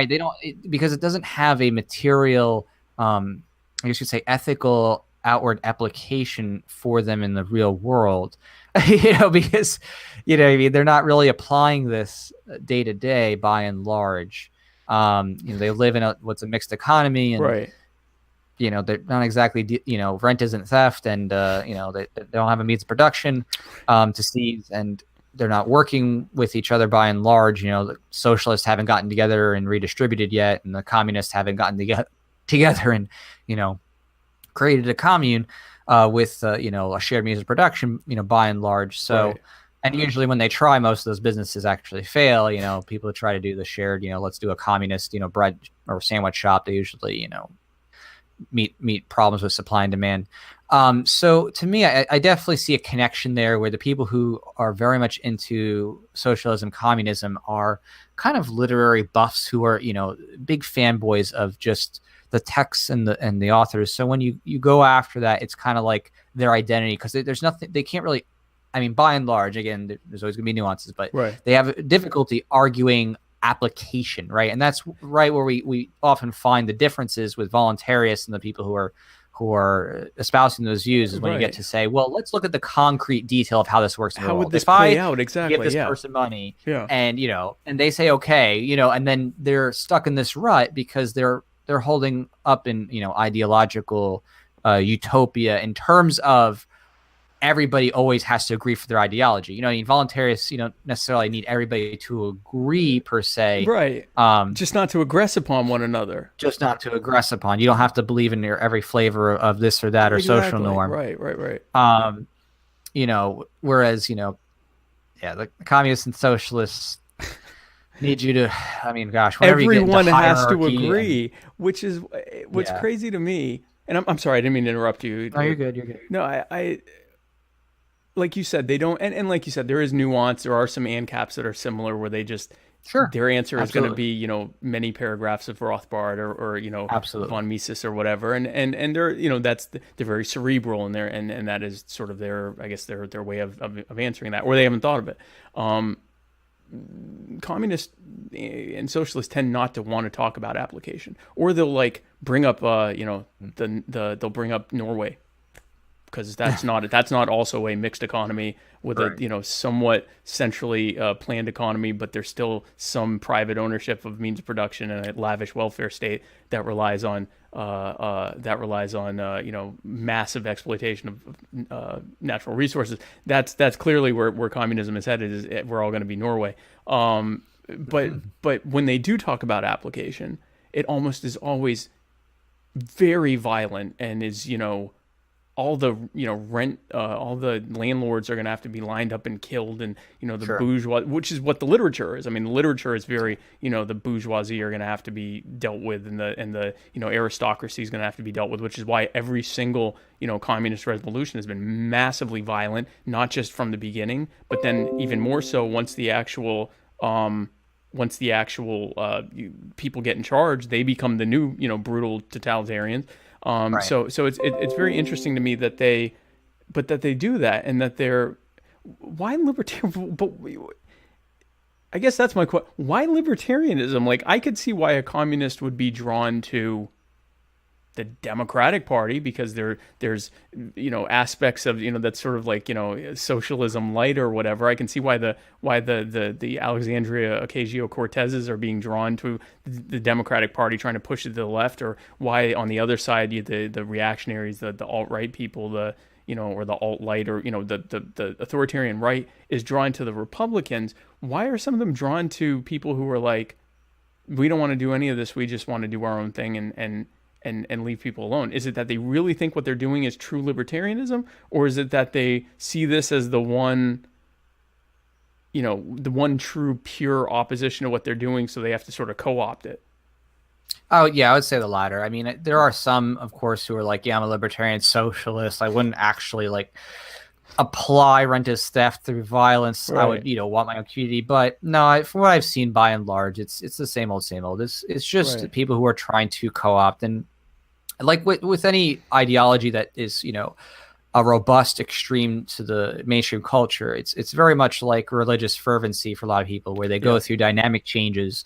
S4: They don't, because it doesn't have a material, I guess you'd say, ethical outward application for them in the real world. Because they're not really applying this day to day by and large. They live in what's a mixed economy, and
S3: right.
S4: They're not exactly, rent isn't theft, and they don't have a means of production to seize, and they're not working with each other by and large. The socialists haven't gotten together and redistributed yet, and the communists haven't gotten together and created a commune with a shared means of production, by and large. So, right. And usually when they try, most of those businesses actually fail. People try to do the shared, let's do a communist, bread or sandwich shop. They usually, meet problems with supply and demand. So to me, I definitely see a connection there, where the people who are very much into socialism, communism, are kind of literary buffs who are, big fanboys of just the texts and the authors. So when you go after that, it's kind of like their identity, because there's nothing, they can't really, by and large, again, there's always gonna be nuances, but
S3: right.
S4: They have difficulty arguing application, right? And that's right where we often find the differences with voluntarists and the people who are espousing those views, is when you get to say, well, let's look at the concrete detail of how this works in the
S3: world. How would this
S4: if
S3: play
S4: I
S3: out exactly?
S4: Give this person money,
S3: yeah,
S4: and and they say okay, and then they're stuck in this rut because they're holding up in ideological utopia in terms of everybody always has to agree for their ideology. Voluntarists, you don't necessarily need everybody to agree per se.
S3: Right. Just not to aggress upon one another.
S4: Just not to aggress upon. You don't have to believe in every flavor of this or that or
S3: exactly.
S4: social norm.
S3: Right.
S4: Whereas, the communists and socialists need you to, whenever
S3: everyone
S4: you get into
S3: has to
S4: hierarchy
S3: agree, which is what's crazy to me. And I'm sorry, I didn't mean to interrupt you.
S4: No, you're good.
S3: No, I like you said, they don't, and like you said, there is nuance. There are some ANCAPs that are similar, where they just, their answer is going to be, many paragraphs of Rothbard or
S4: Absolutely.
S3: von Mises or whatever. And they're, they're very cerebral in there. And that is sort of their way of answering that, or they haven't thought of it. Communists and socialists tend not to want to talk about application, or they'll bring up, they'll bring up Norway. because that's not also a mixed economy with
S4: Right.
S3: a somewhat centrally planned economy, but there's still some private ownership of means of production and a lavish welfare state that relies on massive exploitation of natural resources. That's clearly where communism is headed. Is we're all going to be Norway. But when they do talk about application, it almost is always very violent and is all the all the landlords are going to have to be lined up and killed, and the
S4: Sure.
S3: bourgeois, which is what the literature is. I mean, the literature is very the bourgeoisie are going to have to be dealt with, and the aristocracy is going to have to be dealt with, which is why every single communist revolution has been massively violent, not just from the beginning, but then even more so once the actual people get in charge, they become the new brutal totalitarians.
S4: Right.
S3: So it's very interesting to me that they do that, and that they're why libertarian. But I guess that's my question. Why libertarianism? Like, I could see why a communist would be drawn to the Democratic Party, because there's aspects of that's sort of like socialism light or whatever. I can see why the Alexandria Ocasio-Cortezes are being drawn to the Democratic Party, trying to push it to the left, or why on the other side the reactionaries, the alt-right people, or the alt-light, or the authoritarian right is drawn to the Republicans. Why are some of them drawn to people who are like, we don't want to do any of this, we just want to do our own thing and leave people alone? Is it that they really think what they're doing is true libertarianism, or is it that they see this as the one true pure opposition to what they're doing, so they have to sort of co-opt it?
S4: Oh, yeah, I would say the latter. I mean, there are some, of course, who are like, yeah, I'm a libertarian socialist. I wouldn't actually apply rentist theft through violence.
S3: Right.
S4: I would, want my own community. But no, from what I've seen, by and large, it's the same old, same old. It's just
S3: Right.
S4: people who are trying to co-opt, and like with any ideology that is, a robust extreme to the mainstream culture, it's very much like religious fervency for a lot of people, where they go through dynamic changes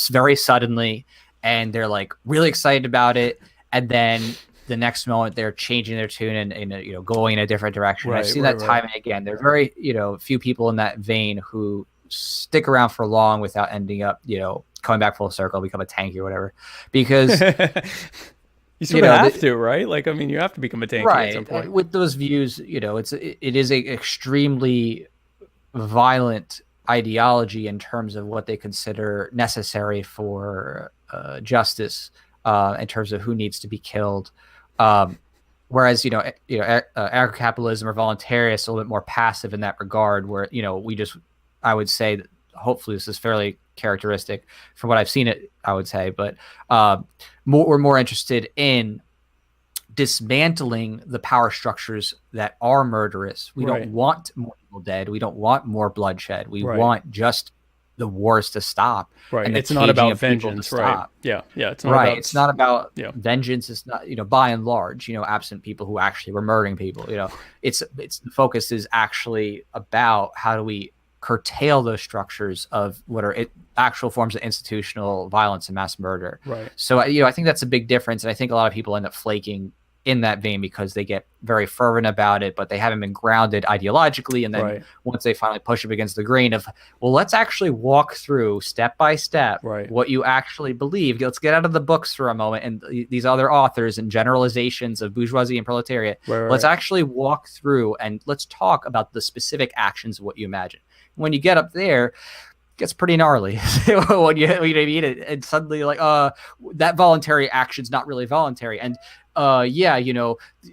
S4: very suddenly, and they're like really excited about it, and then the next moment they're changing their tune and going in a different direction. I've seen that time and again. There are very few people in that vein who stick around for long without ending up coming back full circle, become a tanky or whatever, because
S3: you sort of have to, right? Like, I mean, you have to become a tanky at some point.
S4: With those views, it is a extremely violent ideology in terms of what they consider necessary for justice, in terms of who needs to be killed. Whereas, anarchocapitalism or voluntaryist are a little bit more passive in that regard, where, I would say that hopefully this is fairly characteristic from what I've seen it, I would say, but we're more interested in dismantling the power structures that are murderous. We don't want more people dead. We don't want more bloodshed. We want just the wars to stop.
S3: Right.
S4: And
S3: It's not about vengeance. Right. Yeah. It's not about,
S4: it's not about vengeance. It's not, by and large, absent people who actually were murdering people, it's the focus is actually about how do we curtail those structures of what are actual forms of institutional violence and mass murder.
S3: Right.
S4: So, I think that's a big difference. And I think a lot of people end up flaking in that vein because they get very fervent about it, but they haven't been grounded ideologically. And then once they finally push up against the grain of, well, let's actually walk through step by step what you actually believe. Let's get out of the books for a moment and these other authors and generalizations of bourgeoisie and proletariat. Let's actually walk through and let's talk about the specific actions of what you imagine. When you get up there, it gets pretty gnarly when you mean it, and suddenly that voluntary action's not really voluntary, and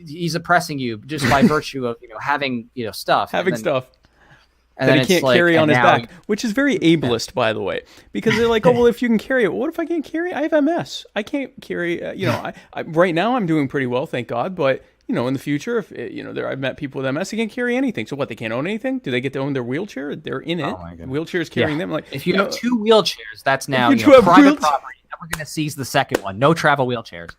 S4: he's oppressing you just by virtue of having stuff,
S3: and
S4: then
S3: he can't carry on his back, which is very ableist, by the way, because they're like, oh, well, if you can carry it, what if I can't carry it? I have MS. I can't carry, I right now I'm doing pretty well, thank God. But, in the future, if, I've met people with MS, they can't carry anything. So what, they can't own anything? Do they get to own their wheelchair? They're in it. Oh wheelchairs carrying them. Like,
S4: if you have two wheelchairs, that's now private property. Now we're going to seize the second one. No travel wheelchairs.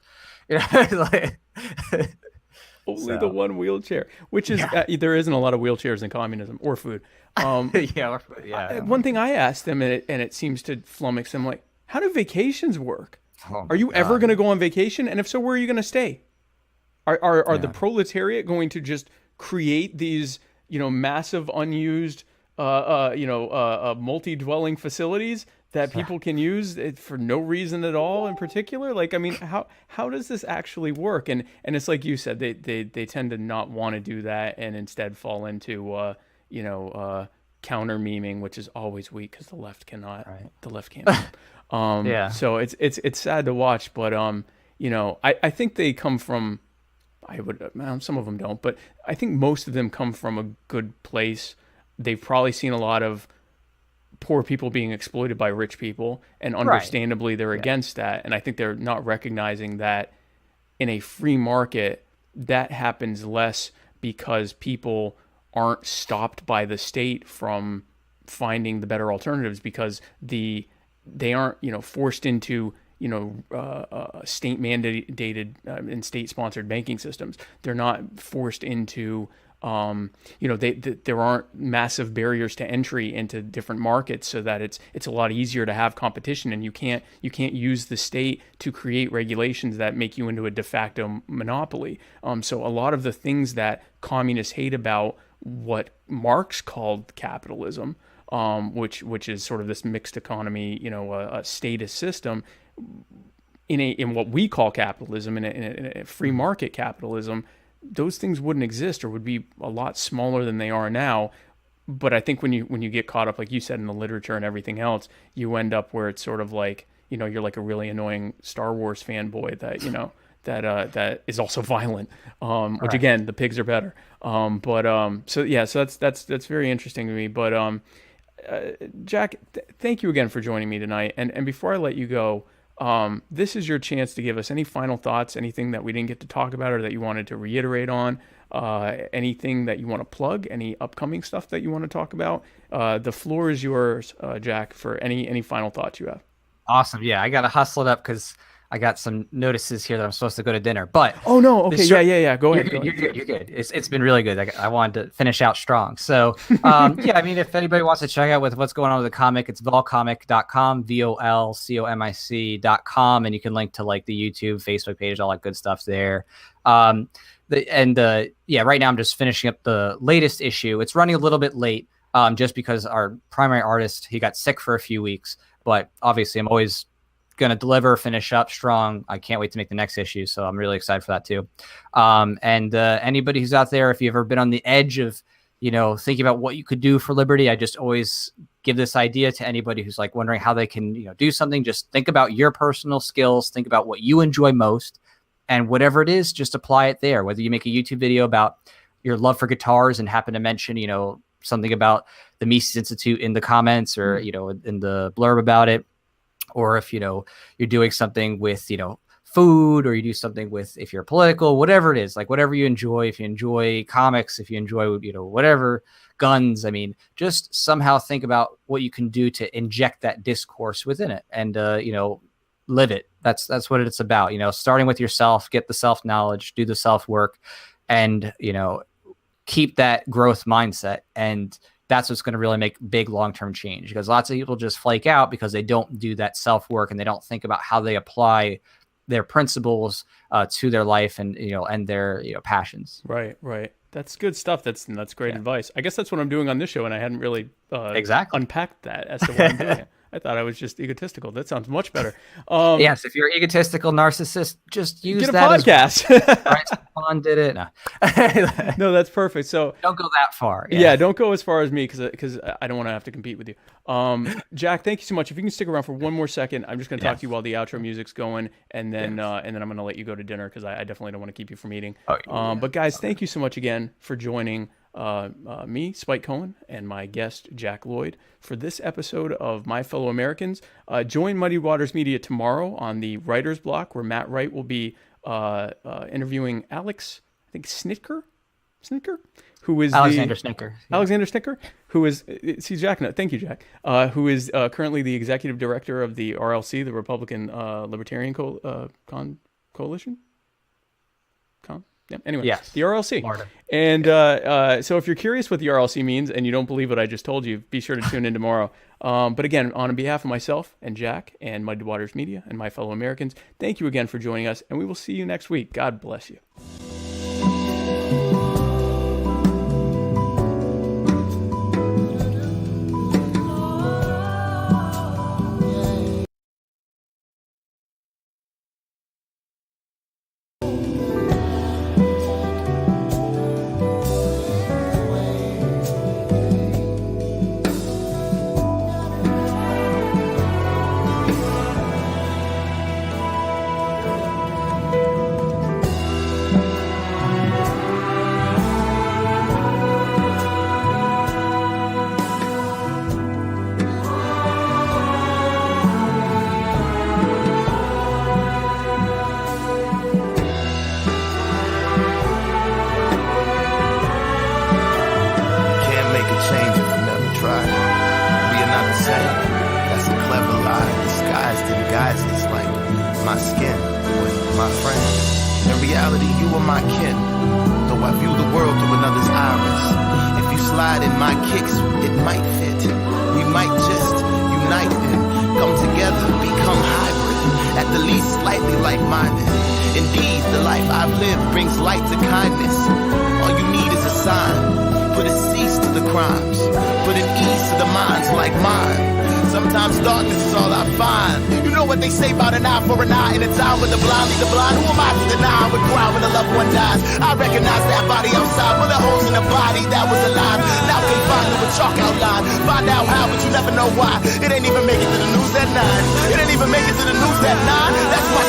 S3: Only the one wheelchair, which is there isn't a lot of wheelchairs in communism or food.
S4: Or food.
S3: One thing I asked them, and it seems to flummox them, like, how do vacations work? Are you ever going to go on vacation? And if so, where are you going to stay? Are the proletariat going to just create these, massive unused, multi-dwelling facilities that people can use for no reason at all in particular? Like, I mean, how does this actually work? And it's like you said, they tend to not want to do that and instead fall into, counter memeing, which is always weak because the left cannot. Right. The left can't. So it's sad to watch, but I think they come from. Some of them don't, but I think most of them come from a good place. They've probably seen a lot of poor people being exploited by rich people, and understandably they're against that. And I think they're not recognizing that in a free market that happens less because people aren't stopped by the state from finding the better alternatives, because they aren't forced into state mandated and state sponsored banking systems. They're not forced into there aren't massive barriers to entry into different markets, so that it's a lot easier to have competition, and you can't use the state to create regulations that make you into a de facto monopoly. So a lot of the things that communists hate about what Marx called capitalism, which is sort of this mixed economy, a statist system, in what we call capitalism, in a free market capitalism, those things wouldn't exist, or would be a lot smaller than they are now. But I think when you get caught up, like you said, in the literature and everything else, you end up where it's sort of like, you're like a really annoying Star Wars fanboy that, that is also violent, which again, the pigs are better. So that's very interesting to me. But Jack, thank you again for joining me tonight. And before I let you go, this is your chance to give us any final thoughts, anything that we didn't get to talk about or that you wanted to reiterate on, anything that you want to plug, any upcoming stuff that you want to talk about. The floor is yours, Jack, for any final thoughts you have.
S4: Awesome. Yeah, I got to hustle it up because I got some notices here that I'm supposed to go to dinner. But
S3: oh no, okay, yeah. Go ahead.
S4: You're good. It's been really good. I wanted to finish out strong. So if anybody wants to check out with what's going on with the comic, it's volcomic.com, volcomic.com, and you can link to like the YouTube, Facebook page, all that good stuff there. Right now I'm just finishing up the latest issue. It's running a little bit late, just because our primary artist, he got sick for a few weeks. But obviously, I'm always going to deliver, finish up strong. I can't wait to make the next issue, so I'm really excited for that too. Anybody who's out there, if you've ever been on the edge of thinking about what you could do for liberty, I just always give this idea to anybody who's like wondering how they can do something. Just think about your personal skills, think about what you enjoy most, and whatever it is, just apply it there. Whether you make a YouTube video about your love for guitars and happen to mention something about the Mises Institute in the comments, or in the blurb about it, or if you're doing something with food, or you do something with, if you're political, whatever it is, like whatever you enjoy. If you enjoy comics, if you enjoy whatever, guns, I mean, just somehow think about what you can do to inject that discourse within it, and live it. That's what it's about. Starting with yourself, get the self knowledge, do the self work, and keep that growth mindset. And that's what's going to really make big long-term change, because lots of people just flake out because they don't do that self-work, and they don't think about how they apply their principles to their life and their passions.
S3: Right. That's good stuff. That's great advice. I guess that's what I'm doing on this show, and I hadn't really unpacked that as to what I'm doing. I thought I was just egotistical. That sounds much better.
S4: Yes, if you're an egotistical narcissist, just use
S3: get a podcast.
S4: Right, Spawn did it. No.
S3: No, that's perfect. So
S4: don't go that far.
S3: Yeah, don't go as far as me, because I don't want to have to compete with you. Jack, thank you so much. If you can stick around for one more second, I'm just going to talk to you while the outro music's going, and then I'm going to let you go to dinner, because I definitely don't want to keep you from eating. But guys, thank you so much again for joining me, Spike Cohen, and my guest, Jack Lloyd, for this episode of My Fellow Americans. Join Muddy Waters Media tomorrow on the Writer's Block, where Matt Wright will be interviewing Alex, I think, Snitker, who is
S4: Alexander Snitker.
S3: Alexander Snitker, who is, see, Jack, no, thank you, Jack, who is currently the executive director of the RLC, the Republican Libertarian Coalition. Yeah. Anyway,
S4: yes.
S3: The RLC.
S4: Florida.
S3: And so if you're curious what the RLC means and you don't believe what I just told you, be sure to tune in tomorrow. But again, on behalf of myself and Jack and Muddy Waters Media and My Fellow Americans, thank you again for joining us, and we will see you next week. God bless you.
S5: my skin with my friend. In reality, you are my kin, though I view the world through another's iris. If you slide in my kicks, it might fit. We might just unite and come together, become hybrid, at the least slightly like-minded. Indeed, the life I've lived brings light to kindness. All you need is a sign. Put a cease to the crimes. Put an ease to the minds like mine. Sometimes darkness is all I find. You know what they say about an eye for an eye in a time when the blind lead the blind. Who am I to deny I would cry when a loved one dies? I recognize that body outside, bullet holes in the body that was alive. Now confined to a chalk outline. Find out how, but you never know why. It ain't even make it to the news at 9. It ain't even make it to the news at 9. That's my